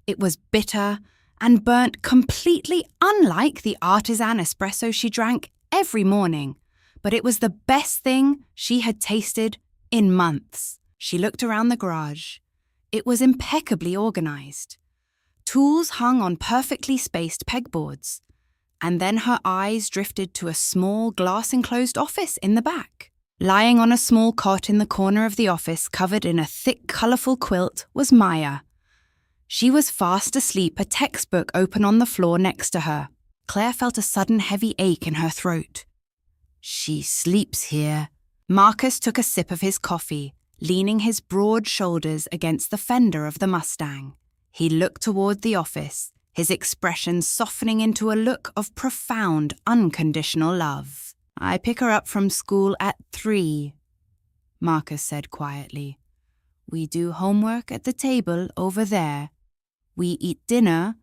It was bitter and burnt, completely unlike the artisan espresso she drank every morning, but it was the best thing she had tasted in months. She looked around the garage. It was impeccably organized. Tools hung on perfectly spaced pegboards, and then her eyes drifted to a small glass-enclosed office in the back. Lying on a small cot in the corner of the office, covered in a thick, colourful quilt, was Maya. She was fast asleep, a textbook open on the floor next to her. Claire felt a sudden heavy ache in her throat. "She sleeps here." Marcus took a sip of his coffee, leaning his broad shoulders against the fender of the Mustang. He looked toward the office, his expression softening into a look of profound, unconditional love. "I pick her up from school at 3, Marcus said quietly. "We do homework at the table over there. We eat dinner.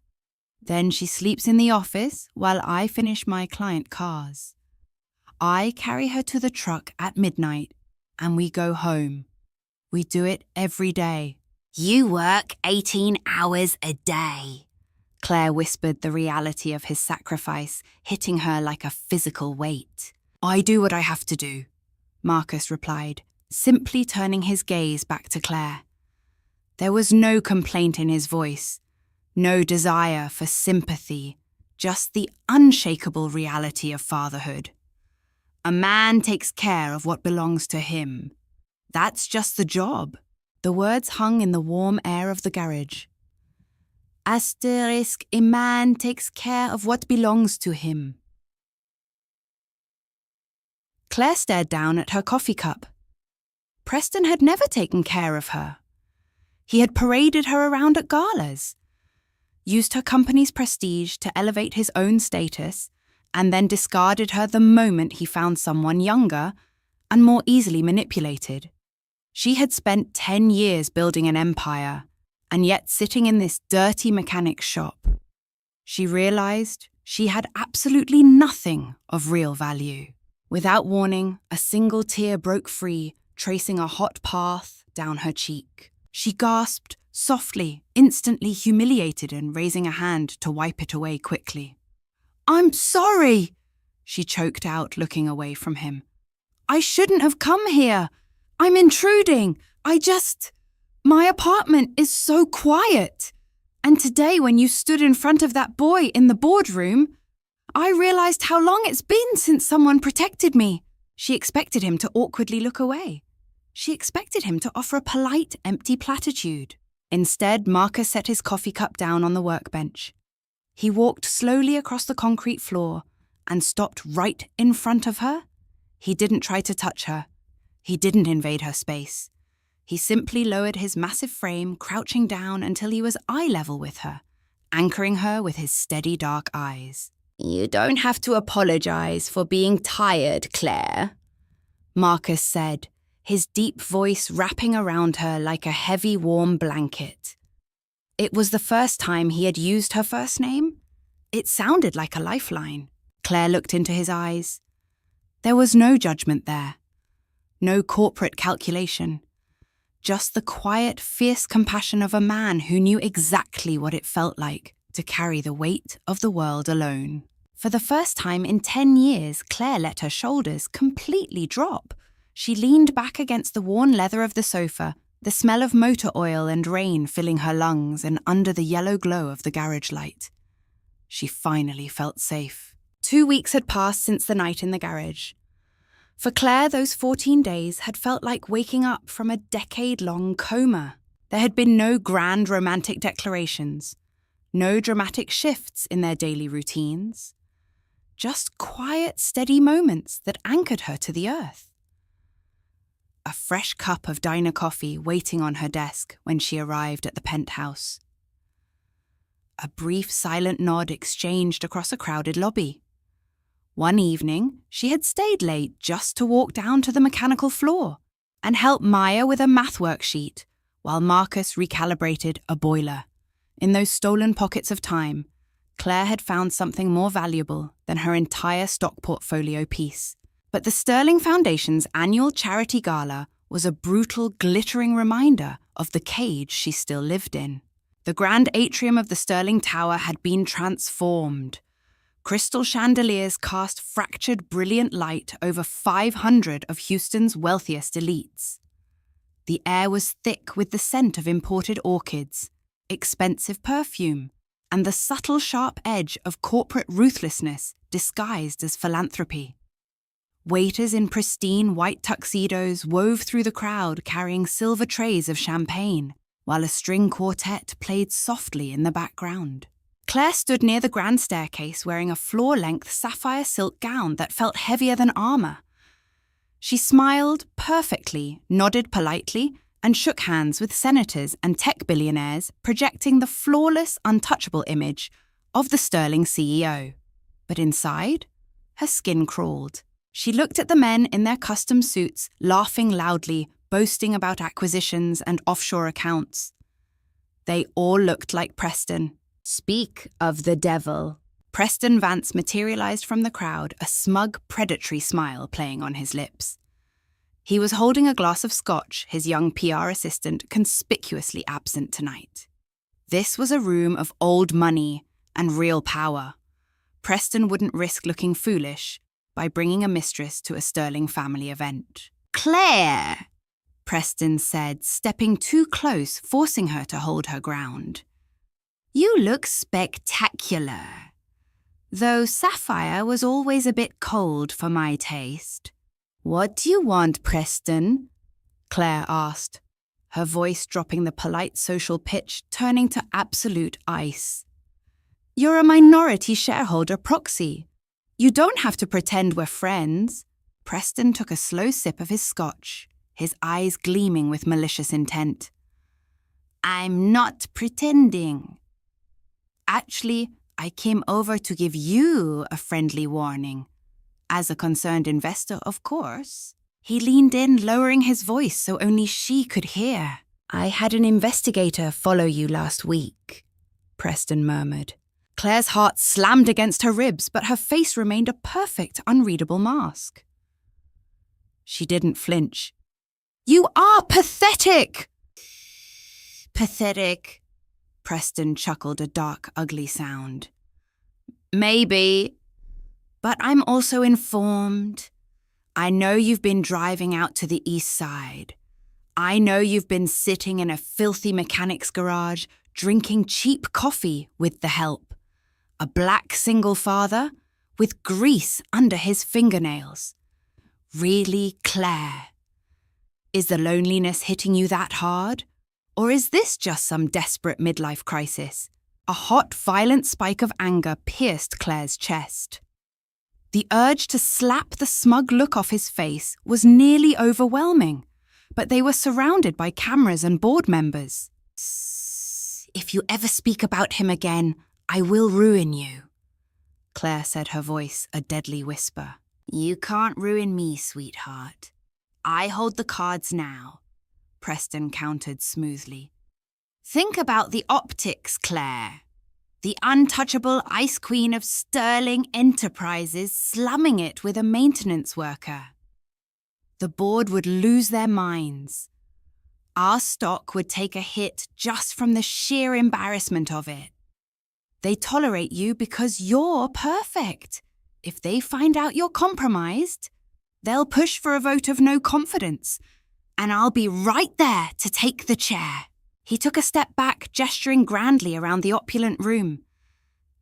Then she sleeps in the office while I finish my client cars. I carry her to the truck at midnight, and we go home. We do it every day." "You work 18 hours a day," Claire whispered, the reality of his sacrifice hitting her like a physical weight. I do what I have to do, Marcus replied, simply turning his gaze back to Claire. There was no complaint in his voice, no desire for sympathy, just the unshakable reality of fatherhood. A man takes care of what belongs to him. That's just the job. The words hung in the warm air of the garage. Asterisk, a man takes care of what belongs to him. Claire stared down at her coffee cup. Preston had never taken care of her. He had paraded her around at galas, used her company's prestige to elevate his own status, and then discarded her the moment he found someone younger and more easily manipulated. She had spent 10 years building an empire, and yet sitting in this dirty mechanic's shop. She realized she had absolutely nothing of real value. Without warning, a single tear broke free, tracing a hot path down her cheek. She gasped softly, instantly humiliated and raising a hand to wipe it away quickly. "I'm sorry," she choked out, looking away from him. "I shouldn't have come here. I'm intruding. My apartment is so quiet. And today when you stood in front of that boy in the boardroom, I realized how long it's been since someone protected me." She expected him to awkwardly look away. She expected him to offer a polite, empty platitude. Instead, Marcus set his coffee cup down on the workbench. He walked slowly across the concrete floor and stopped right in front of her. He didn't try to touch her. He didn't invade her space. He simply lowered his massive frame, crouching down until he was eye level with her, anchoring her with his steady dark eyes. "You don't have to apologize for being tired, Claire," Marcus said, his deep voice wrapping around her like a heavy, warm blanket. It was the first time he had used her first name. It sounded like a lifeline. Claire looked into his eyes. There was no judgment there. No corporate calculation. Just the quiet, fierce compassion of a man who knew exactly what it felt like to carry the weight of the world alone. For the first time in 10 years, Claire let her shoulders completely drop. She leaned back against the worn leather of the sofa, the smell of motor oil and rain filling her lungs and under the yellow glow of the garage light. She finally felt safe. 2 weeks had passed since the night in the garage. For Claire, those 14 days had felt like waking up from a decade-long coma. There had been no grand romantic declarations, no dramatic shifts in their daily routines, just quiet, steady moments that anchored her to the earth. A fresh cup of diner coffee waiting on her desk when she arrived at the penthouse. A brief, silent nod exchanged across a crowded lobby. One evening, she had stayed late just to walk down to the mechanical floor and help Maya with a math worksheet while Marcus recalibrated a boiler. In those stolen pockets of time, Claire had found something more valuable than her entire stock portfolio piece. But the Sterling Foundation's annual charity gala was a brutal, glittering reminder of the cage she still lived in. The grand atrium of the Sterling Tower had been transformed. Crystal chandeliers cast fractured, brilliant light over 500 of Houston's wealthiest elites. The air was thick with the scent of imported orchids, expensive perfume, and the subtle, sharp edge of corporate ruthlessness disguised as philanthropy. Waiters in pristine white tuxedos wove through the crowd carrying silver trays of champagne, while a string quartet played softly in the background. Claire stood near the grand staircase wearing a floor-length sapphire silk gown that felt heavier than armor. She smiled perfectly, nodded politely, and shook hands with senators and tech billionaires, projecting the flawless, untouchable image of the Sterling CEO. But inside, her skin crawled. She looked at the men in their custom suits, laughing loudly, boasting about acquisitions and offshore accounts. They all looked like Preston. Speak of the devil. Preston Vance materialized from the crowd, a smug, predatory smile playing on his lips. He was holding a glass of scotch, his young PR assistant conspicuously absent tonight. This was a room of old money and real power. Preston wouldn't risk looking foolish, by bringing a mistress to a Sterling family event. "Claire," Preston said, stepping too close, forcing her to hold her ground. "You look spectacular. Though Sapphire was always a bit cold for my taste." "What do you want, Preston?" Claire asked, her voice dropping the polite social pitch, turning to absolute ice. "You're a minority shareholder proxy. You don't have to pretend we're friends." Preston took a slow sip of his scotch, his eyes gleaming with malicious intent. "I'm not pretending. Actually, I came over to give you a friendly warning. As a concerned investor, of course." He leaned in, lowering his voice so only she could hear. "I had an investigator follow you last week," Preston murmured. Claire's heart slammed against her ribs, but her face remained a perfect, unreadable mask. She didn't flinch. "You are pathetic!" "Pathetic," Preston chuckled a dark, ugly sound. "Maybe. But I'm also informed. I know you've been driving out to the east side. I know you've been sitting in a filthy mechanic's garage, drinking cheap coffee with the help. A black single father with grease under his fingernails. Really, Claire? Is the loneliness hitting you that hard? Or is this just some desperate midlife crisis?" A hot, violent spike of anger pierced Claire's chest. The urge to slap the smug look off his face was nearly overwhelming, but they were surrounded by cameras and board members. "If you ever speak about him again, I will ruin you," Claire said, her voice a deadly whisper. "You can't ruin me, sweetheart. I hold the cards now," Preston countered smoothly. "Think about the optics, Claire. The untouchable ice queen of Sterling Enterprises slumming it with a maintenance worker. The board would lose their minds. Our stock would take a hit just from the sheer embarrassment of it. They tolerate you because you're perfect. If they find out you're compromised, they'll push for a vote of no confidence, and I'll be right there to take the chair." He took a step back, gesturing grandly around the opulent room.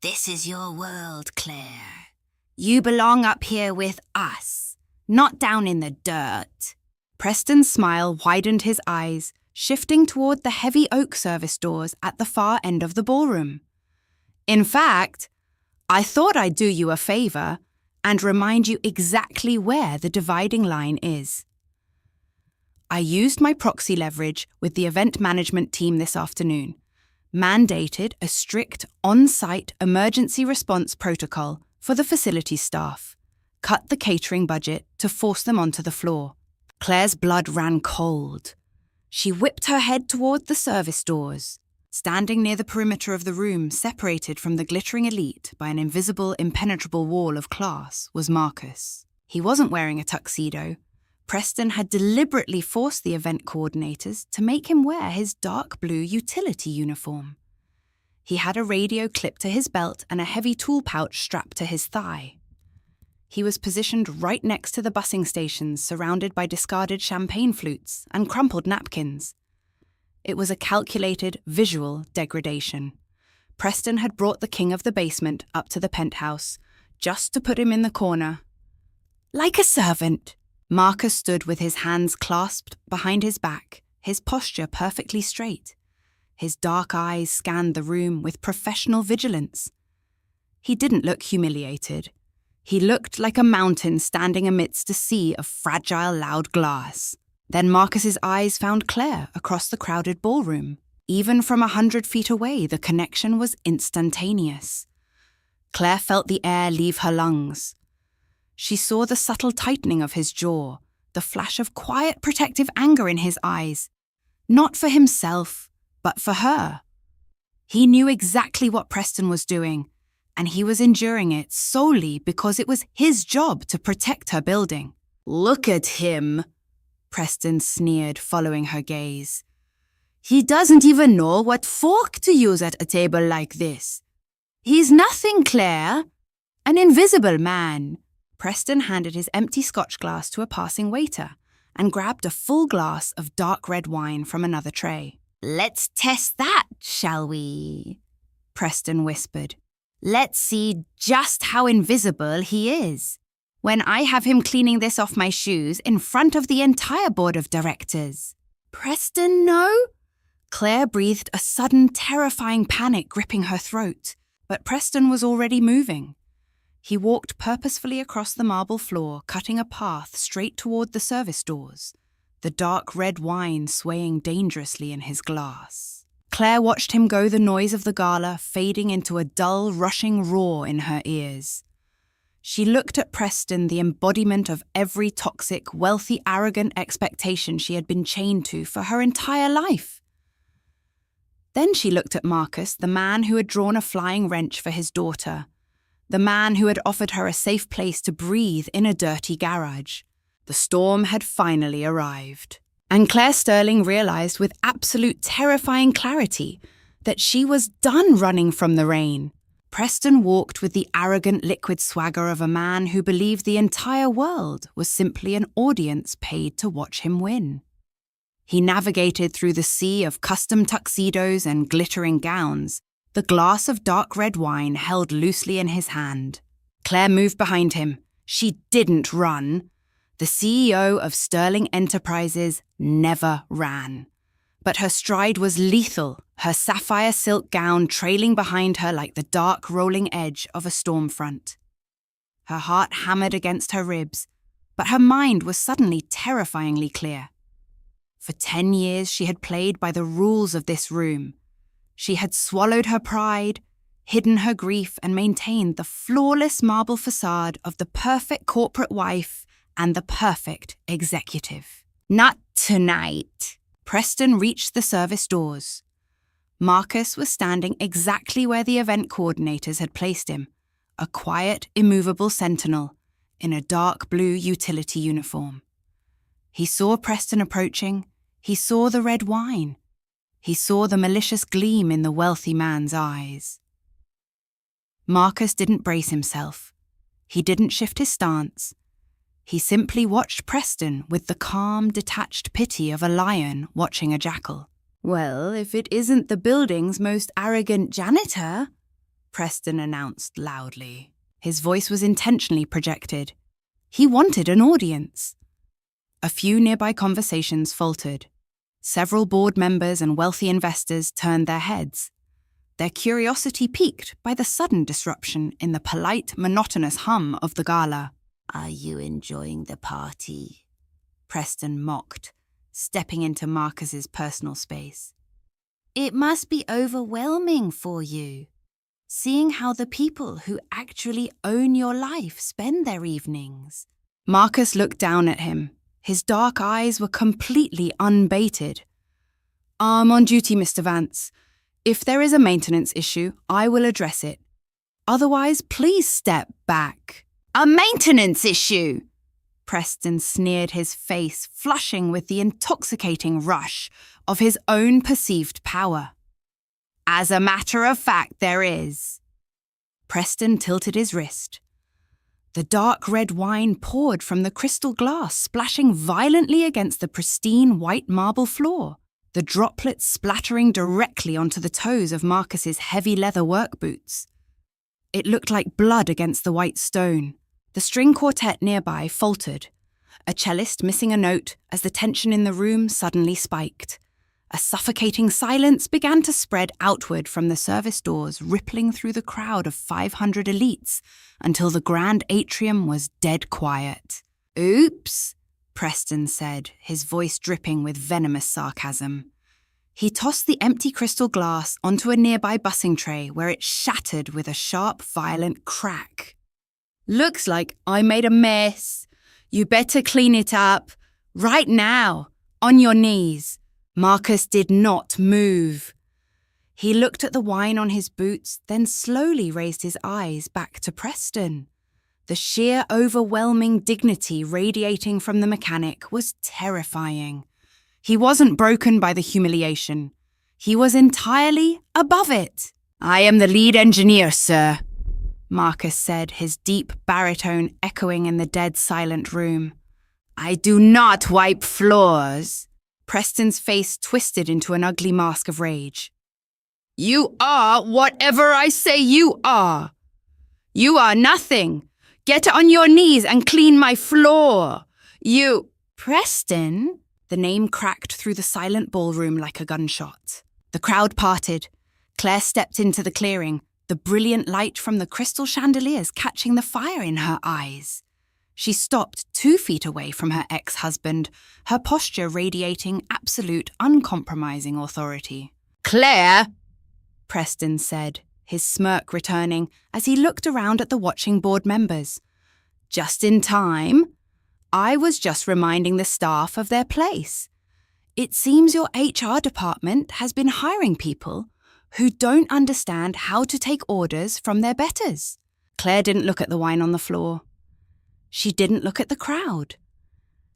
"This is your world, Claire. You belong up here with us, not down in the dirt." Preston's smile widened his eyes, shifting toward the heavy oak service doors at the far end of the ballroom. "In fact, I thought I'd do you a favor and remind you exactly where the dividing line is. I used my proxy leverage with the event management team this afternoon, mandated a strict on-site emergency response protocol for the facility staff, cut the catering budget to force them onto the floor." Claire's blood ran cold. She whipped her head toward the service doors. Standing near the perimeter of the room, separated from the glittering elite by an invisible, impenetrable wall of class, was Marcus. He wasn't wearing a tuxedo. Preston had deliberately forced the event coordinators to make him wear his dark blue utility uniform. He had a radio clipped to his belt and a heavy tool pouch strapped to his thigh. He was positioned right next to the busing stations, surrounded by discarded champagne flutes and crumpled napkins. It was a calculated, visual degradation. Preston had brought the king of the basement up to the penthouse, just to put him in the corner. Like a servant. Marcus stood with his hands clasped behind his back, his posture perfectly straight. His dark eyes scanned the room with professional vigilance. He didn't look humiliated. He looked like a mountain standing amidst a sea of fragile, loud glass. Then Marcus's eyes found Claire across the crowded ballroom. Even from 100 feet away, the connection was instantaneous. Claire felt the air leave her lungs. She saw the subtle tightening of his jaw, the flash of quiet, protective anger in his eyes. Not for himself, but for her. He knew exactly what Preston was doing, and he was enduring it solely because it was his job to protect her building. "Look at him," Preston sneered, following her gaze. "He doesn't even know what fork to use at a table like this. He's nothing, Claire. An invisible man. Preston handed his empty scotch glass to a passing waiter and grabbed a full glass of dark red wine from another tray. "Let's test that, shall we?" Preston whispered. "Let's see just how invisible he is when I have him cleaning this off my shoes in front of the entire board of directors." "Preston, no?" Claire breathed a sudden, terrifying panic gripping her throat, but Preston was already moving. He walked purposefully across the marble floor, cutting a path straight toward the service doors, the dark red wine swaying dangerously in his glass. Claire watched him go, the noise of the gala fading into a dull, rushing roar in her ears. She looked at Preston, the embodiment of every toxic, wealthy, arrogant expectation she had been chained to for her entire life. Then she looked at Marcus, the man who had drawn a flying wrench for his daughter, the man who had offered her a safe place to breathe in a dirty garage. The storm had finally arrived. And Claire Sterling realized with absolute terrifying clarity that she was done running from the rain. Preston walked with the arrogant liquid swagger of a man who believed the entire world was simply an audience paid to watch him win. He navigated through the sea of custom tuxedos and glittering gowns, the glass of dark red wine held loosely in his hand. Claire moved behind him. She didn't run. The CEO of Sterling Enterprises never ran. But her stride was lethal, her sapphire silk gown trailing behind her like the dark rolling edge of a storm front. Her heart hammered against her ribs, but her mind was suddenly terrifyingly clear. For 10 years she had played by the rules of this room. She had swallowed her pride, hidden her grief, and maintained the flawless marble facade of the perfect corporate wife and the perfect executive. Not tonight. Preston reached the service doors. Marcus was standing exactly where the event coordinators had placed him, a quiet, immovable sentinel in a dark blue utility uniform. He saw Preston approaching. He saw the red wine. He saw the malicious gleam in the wealthy man's eyes. Marcus didn't brace himself. He didn't shift his stance. He simply watched Preston with the calm, detached pity of a lion watching a jackal. "Well, if it isn't the building's most arrogant janitor," Preston announced loudly. His voice was intentionally projected. He wanted an audience. A few nearby conversations faltered. Several board members and wealthy investors turned their heads, their curiosity piqued by the sudden disruption in the polite, monotonous hum of the gala. "Are you enjoying the party?" Preston mocked, stepping into Marcus's personal space. "It must be overwhelming for you, seeing how the people who actually own your life spend their evenings." Marcus looked down at him. His dark eyes were completely unbaited. "I'm on duty, Mr. Vance. If there is a maintenance issue, I will address it. Otherwise, please step back." "A maintenance issue?" Preston sneered, his face flushing with the intoxicating rush of his own perceived power. "As a matter of fact, there is." Preston tilted his wrist. The dark red wine poured from the crystal glass, splashing violently against the pristine white marble floor, the droplets splattering directly onto the toes of Marcus's heavy leather work boots. It looked like blood against the white stone. The string quartet nearby faltered, a cellist missing a note as the tension in the room suddenly spiked. A suffocating silence began to spread outward from the service doors, rippling through the crowd of 500 elites until the grand atrium was dead quiet. "Oops," Preston said, his voice dripping with venomous sarcasm. He tossed the empty crystal glass onto a nearby bussing tray where it shattered with a sharp, violent crack. "Looks like I made a mess. You better clean it up. Right now. On your knees." Marcus did not move. He looked at the wine on his boots, then slowly raised his eyes back to Preston. The sheer, overwhelming dignity radiating from the mechanic was terrifying. He wasn't broken by the humiliation. He was entirely above it. "I am the lead engineer, sir." Marcus said, his deep baritone echoing in the dead silent room. I do not wipe floors. Preston's face twisted into an ugly mask of rage. You are whatever I say you are. You are nothing. Get on your knees and clean my floor. You... Preston? The name cracked through the silent ballroom like a gunshot. The crowd parted. Claire stepped into the clearing, the brilliant light from the crystal chandeliers catching the fire in her eyes. She stopped 2 feet away from her ex-husband, her posture radiating absolute, uncompromising authority. Claire, Preston said, his smirk returning as he looked around at the watching board members. Just in time. I was just reminding the staff of their place. It seems your HR department has been hiring people who don't understand how to take orders from their betters. Claire didn't look at the wine on the floor. She didn't look at the crowd.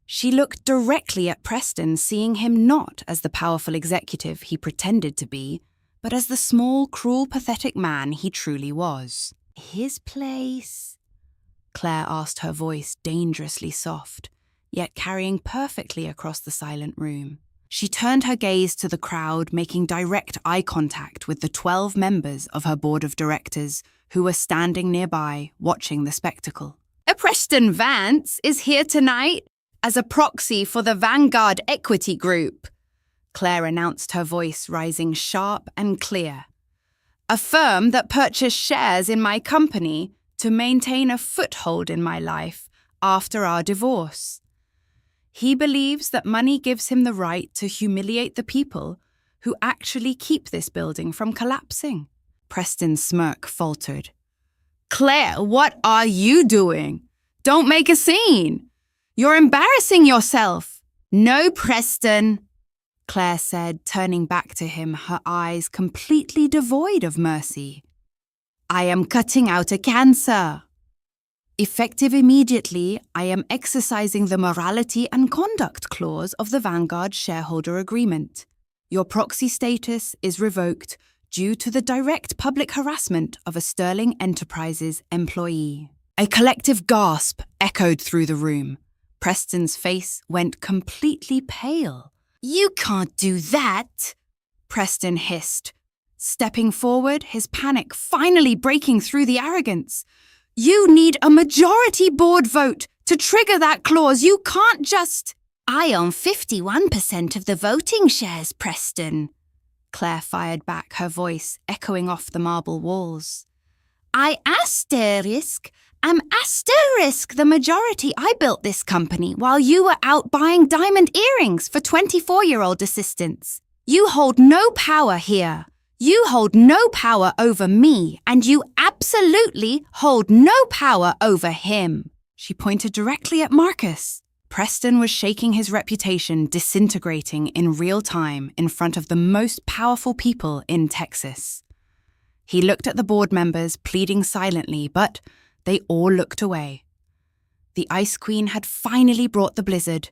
She looked directly at Preston, seeing him not as the powerful executive he pretended to be, but as the small, cruel, pathetic man he truly was. His place? Claire asked, her voice dangerously soft, yet carrying perfectly across the silent room. She turned her gaze to the crowd, making direct eye contact with the 12 members of her board of directors who were standing nearby, watching the spectacle. Preston Vance is here tonight as a proxy for the Vanguard Equity Group, Claire announced, her voice rising sharp and clear. A firm that purchased shares in my company to maintain a foothold in my life after our divorce. He believes that money gives him the right to humiliate the people who actually keep this building from collapsing. Preston's smirk faltered. Claire, what are you doing? Don't make a scene. You're embarrassing yourself. No, Preston, Claire said, turning back to him, her eyes completely devoid of mercy. I am cutting out a cancer. Effective immediately, I am exercising the morality and conduct clause of the Vanguard shareholder agreement. Your proxy status is revoked due to the direct public harassment of a Sterling Enterprises employee. A collective gasp echoed through the room. Preston's face went completely pale. You can't do that, Preston hissed, stepping forward, his panic finally breaking through the arrogance. You need a majority board vote to trigger that clause. You can't just... I own 51% of the voting shares, Preston, Claire fired back, her voice echoing off the marble walls. I am the majority. I built this company while you were out buying diamond earrings for 24-year-old assistants. You hold no power here. You hold no power over me, and you absolutely hold no power over him. She pointed directly at Marcus. Preston was shaking his reputation, disintegrating in real time in front of the most powerful people in Texas. He looked at the board members, pleading silently, but they all looked away. The Ice Queen had finally brought the blizzard,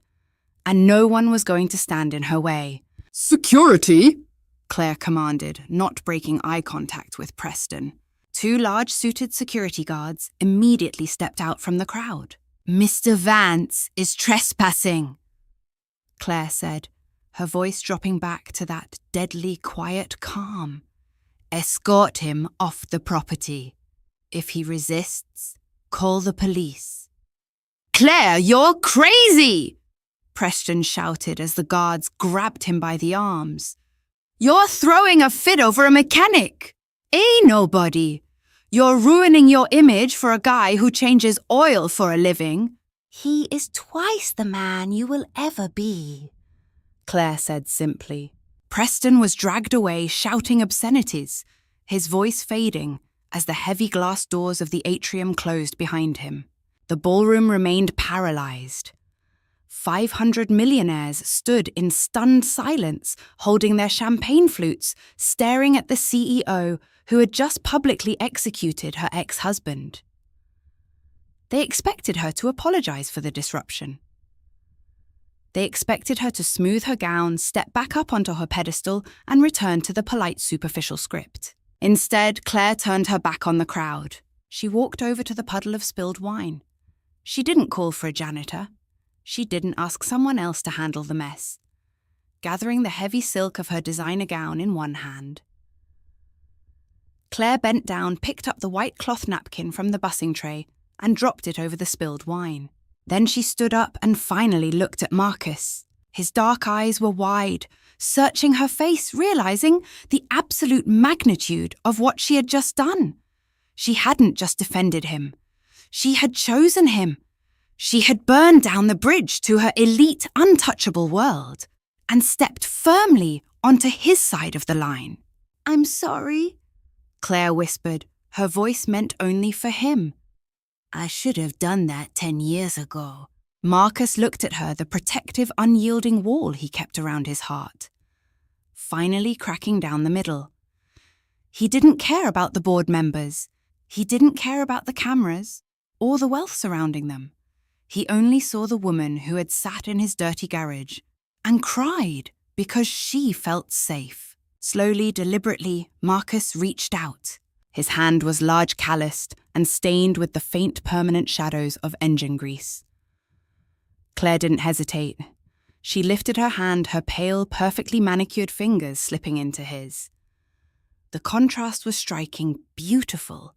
and no one was going to stand in her way. Security! Claire commanded, not breaking eye contact with Preston. 2 large-suited security guards immediately stepped out from the crowd. Mr. Vance is trespassing, Claire said, her voice dropping back to that deadly quiet calm. Escort him off the property. If he resists, call the police. Claire, you're crazy! Preston shouted as the guards grabbed him by the arms. You're throwing a fit over a mechanic. Nobody. You're ruining your image for a guy who changes oil for a living. He is twice the man you will ever be, Claire said simply. Preston was dragged away shouting obscenities, his voice fading as the heavy glass doors of the atrium closed behind him. The ballroom remained paralyzed. 500 millionaires stood in stunned silence, holding their champagne flutes, staring at the CEO who had just publicly executed her ex-husband. They expected her to apologize for the disruption. They expected her to smooth her gown, step back up onto her pedestal, and return to the polite, superficial script. Instead, Claire turned her back on the crowd. She walked over to the puddle of spilled wine. She didn't call for a janitor. She didn't ask someone else to handle the mess. Gathering the heavy silk of her designer gown in one hand, Claire bent down, picked up the white cloth napkin from the bussing tray, and dropped it over the spilled wine. Then she stood up and finally looked at Marcus. His dark eyes were wide, searching her face, realizing the absolute magnitude of what she had just done. She hadn't just defended him. She had chosen him. She had burned down the bridge to her elite, untouchable world and stepped firmly onto his side of the line. "I'm sorry," Claire whispered, her voice meant only for him. "I should have done that 10 years ago." Marcus looked at her, the protective, unyielding wall he kept around his heart, finally cracking down the middle. He didn't care about the board members. He didn't care about the cameras or the wealth surrounding them. He only saw the woman who had sat in his dirty garage and cried because she felt safe. Slowly, deliberately, Marcus reached out. His hand was large, calloused, and stained with the faint, permanent shadows of engine grease. Claire didn't hesitate. She lifted her hand, her pale, perfectly manicured fingers slipping into his. The contrast was striking, beautiful,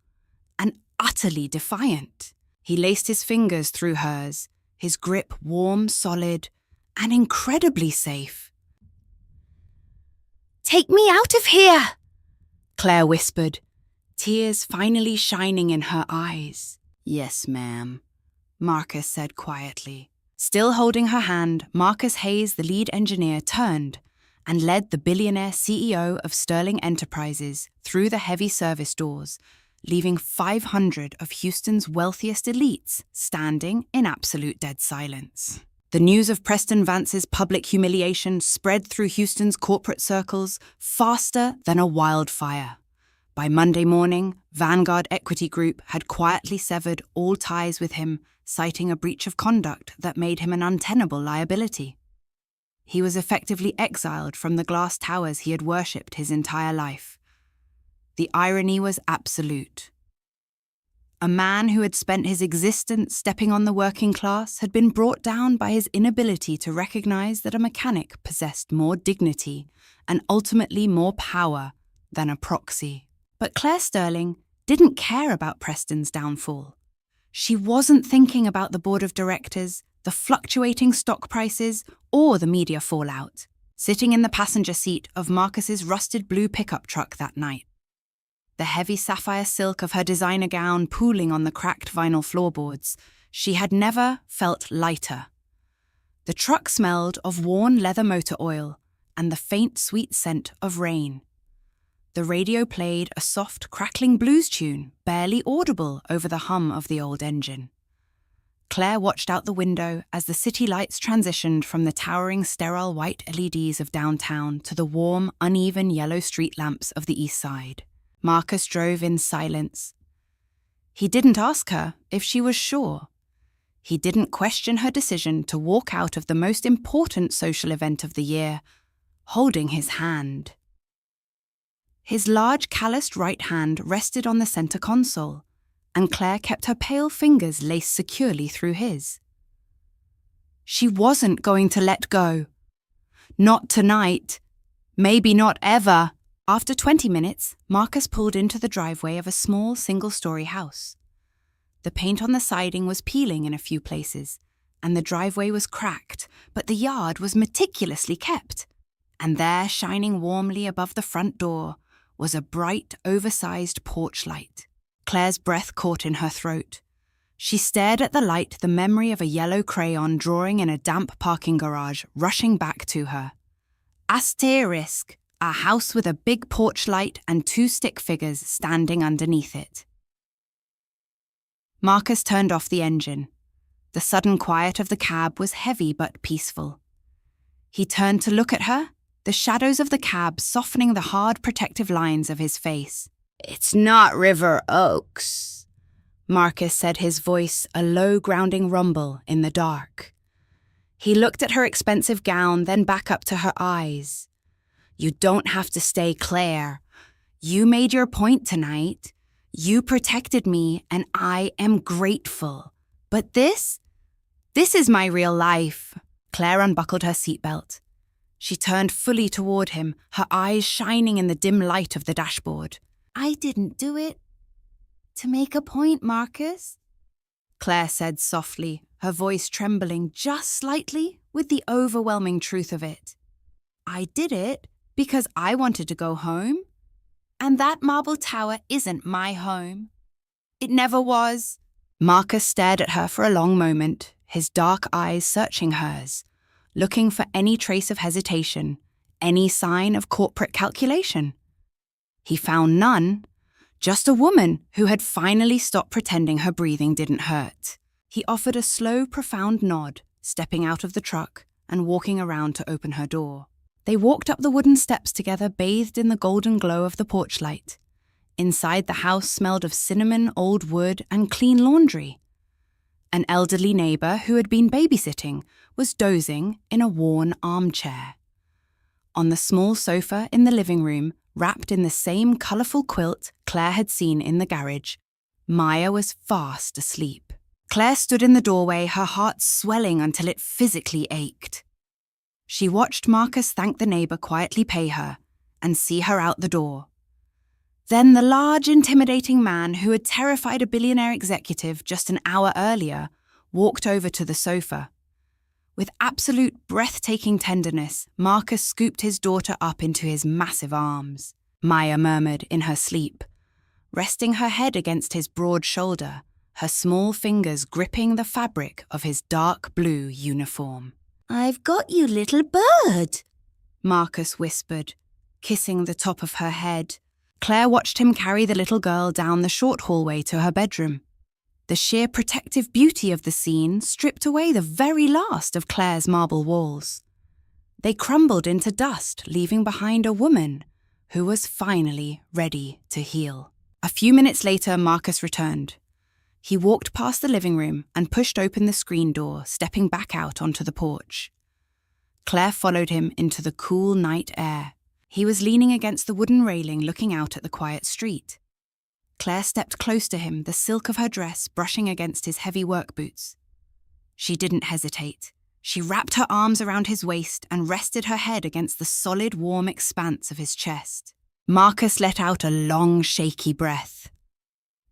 and utterly defiant. He laced his fingers through hers, his grip warm, solid, and incredibly safe. "Take me out of here," Claire whispered, tears finally shining in her eyes. "Yes, ma'am," Marcus said quietly. Still holding her hand, Marcus Hayes, the lead engineer, turned and led the billionaire CEO of Sterling Enterprises through the heavy service doors, leaving 500 of Houston's wealthiest elites standing in absolute dead silence. The news of Preston Vance's public humiliation spread through Houston's corporate circles faster than a wildfire. By Monday morning, Vanguard Equity Group had quietly severed all ties with him, citing a breach of conduct that made him an untenable liability. He was effectively exiled from the glass towers he had worshipped his entire life. The irony was absolute. A man who had spent his existence stepping on the working class had been brought down by his inability to recognize that a mechanic possessed more dignity and ultimately more power than a proxy. But Claire Sterling didn't care about Preston's downfall. She wasn't thinking about the board of directors, the fluctuating stock prices, or the media fallout, sitting in the passenger seat of Marcus's rusted blue pickup truck that night. The heavy sapphire silk of her designer gown pooling on the cracked vinyl floorboards, she had never felt lighter. The truck smelled of worn leather motor oil and the faint, sweet scent of rain. The radio played a soft, crackling blues tune, barely audible over the hum of the old engine. Claire watched out the window as the city lights transitioned from the towering, sterile white LEDs of downtown to the warm, uneven yellow street lamps of the east side. Marcus drove in silence. He didn't ask her if she was sure. He didn't question her decision to walk out of the most important social event of the year, holding his hand. His large, calloused right hand rested on the center console, and Claire kept her pale fingers laced securely through his. She wasn't going to let go. Not tonight. Maybe not ever. After 20 minutes, Marcus pulled into the driveway of a small, single-story house. The paint on the siding was peeling in a few places, and the driveway was cracked, but the yard was meticulously kept. And there, shining warmly above the front door, was a bright, oversized porch light. Claire's breath caught in her throat. She stared at the light, the memory of a yellow crayon drawing in a damp parking garage rushing back to her. Asterisk, a house with a big porch light and 2 stick figures standing underneath it. Marcus turned off the engine. The sudden quiet of the cab was heavy but peaceful. He turned to look at her, the shadows of the cab softening the hard protective lines of his face. "It's not River Oaks," Marcus said, his voice a low grounding rumble in the dark. He looked at her expensive gown, then back up to her eyes. "You don't have to stay, Claire. You made your point tonight. You protected me, and I am grateful. But this is my real life. Claire unbuckled her seatbelt. She turned fully toward him, her eyes shining in the dim light of the dashboard. I didn't do it to make a point, Marcus, Claire said softly, her voice trembling just slightly with the overwhelming truth of it. I did it because I wanted to go home. And that marble tower isn't my home. It never was. Marcus stared at her for a long moment, his dark eyes searching hers, looking for any trace of hesitation, any sign of corporate calculation. He found none, just a woman who had finally stopped pretending her breathing didn't hurt. He offered a slow, profound nod, stepping out of the truck and walking around to open her door. They walked up the wooden steps together, bathed in the golden glow of the porch light. Inside, the house smelled of cinnamon, old wood, and clean laundry. An elderly neighbour who had been babysitting was dozing in a worn armchair. On the small sofa in the living room, wrapped in the same colourful quilt Claire had seen in the garage, Maya was fast asleep. Claire stood in the doorway, her heart swelling until it physically ached. She watched Marcus thank the neighbour quietly pay her and see her out the door. Then the large, intimidating man who had terrified a billionaire executive just an hour earlier walked over to the sofa. With absolute breathtaking tenderness, Marcus scooped his daughter up into his massive arms. Maya murmured in her sleep, resting her head against his broad shoulder, her small fingers gripping the fabric of his dark blue uniform. I've got you, little bird, Marcus whispered, kissing the top of her head. Claire watched him carry the little girl down the short hallway to her bedroom. The sheer protective beauty of the scene stripped away the very last of Claire's marble walls. They crumbled into dust, leaving behind a woman who was finally ready to heal. A few minutes later, Marcus returned. He walked past the living room and pushed open the screen door, stepping back out onto the porch. Claire followed him into the cool night air. He was leaning against the wooden railing, looking out at the quiet street. Claire stepped close to him, the silk of her dress brushing against his heavy work boots. She didn't hesitate. She wrapped her arms around his waist and rested her head against the solid, warm expanse of his chest. Marcus let out a long, shaky breath.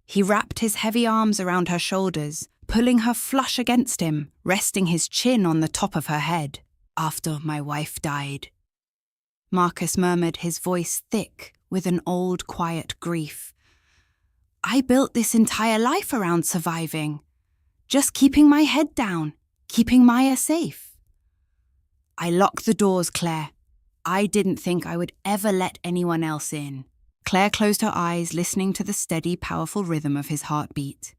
He wrapped his heavy arms around her shoulders, pulling her flush against him, resting his chin on the top of her head. After my wife died, Marcus murmured, his voice thick with an old, quiet grief. I built this entire life around surviving, just keeping my head down, keeping Maya safe. I locked the doors, Claire. I didn't think I would ever let anyone else in. Claire closed her eyes, listening to the steady, powerful rhythm of his heartbeat.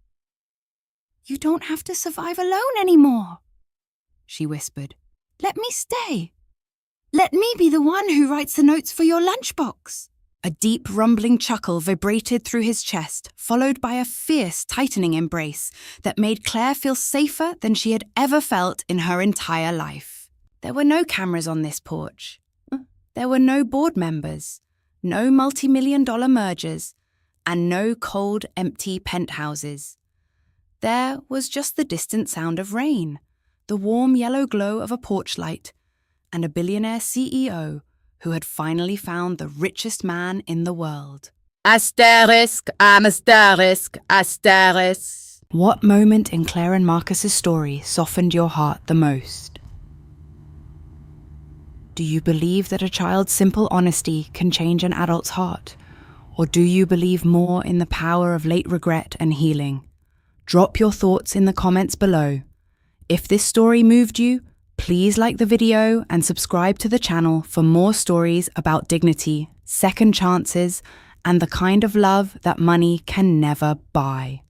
You don't have to survive alone anymore, she whispered. Let me stay. Let me be the one who writes the notes for your lunchbox. A deep, rumbling chuckle vibrated through his chest, followed by a fierce, tightening embrace that made Claire feel safer than she had ever felt in her entire life. There were no cameras on this porch. There were no board members, no multi-million-dollar mergers, and no cold, empty penthouses. There was just the distant sound of rain, the warm yellow glow of a porch light, and a billionaire CEO who had finally found the richest man in the world. Asterisk, asterisk, asterisk. What moment in Claire and Marcus's story softened your heart the most? Do you believe that a child's simple honesty can change an adult's heart? Or do you believe more in the power of late regret and healing? Drop your thoughts in the comments below. If this story moved you, please like the video and subscribe to the channel for more stories about dignity, second chances, and the kind of love that money can never buy.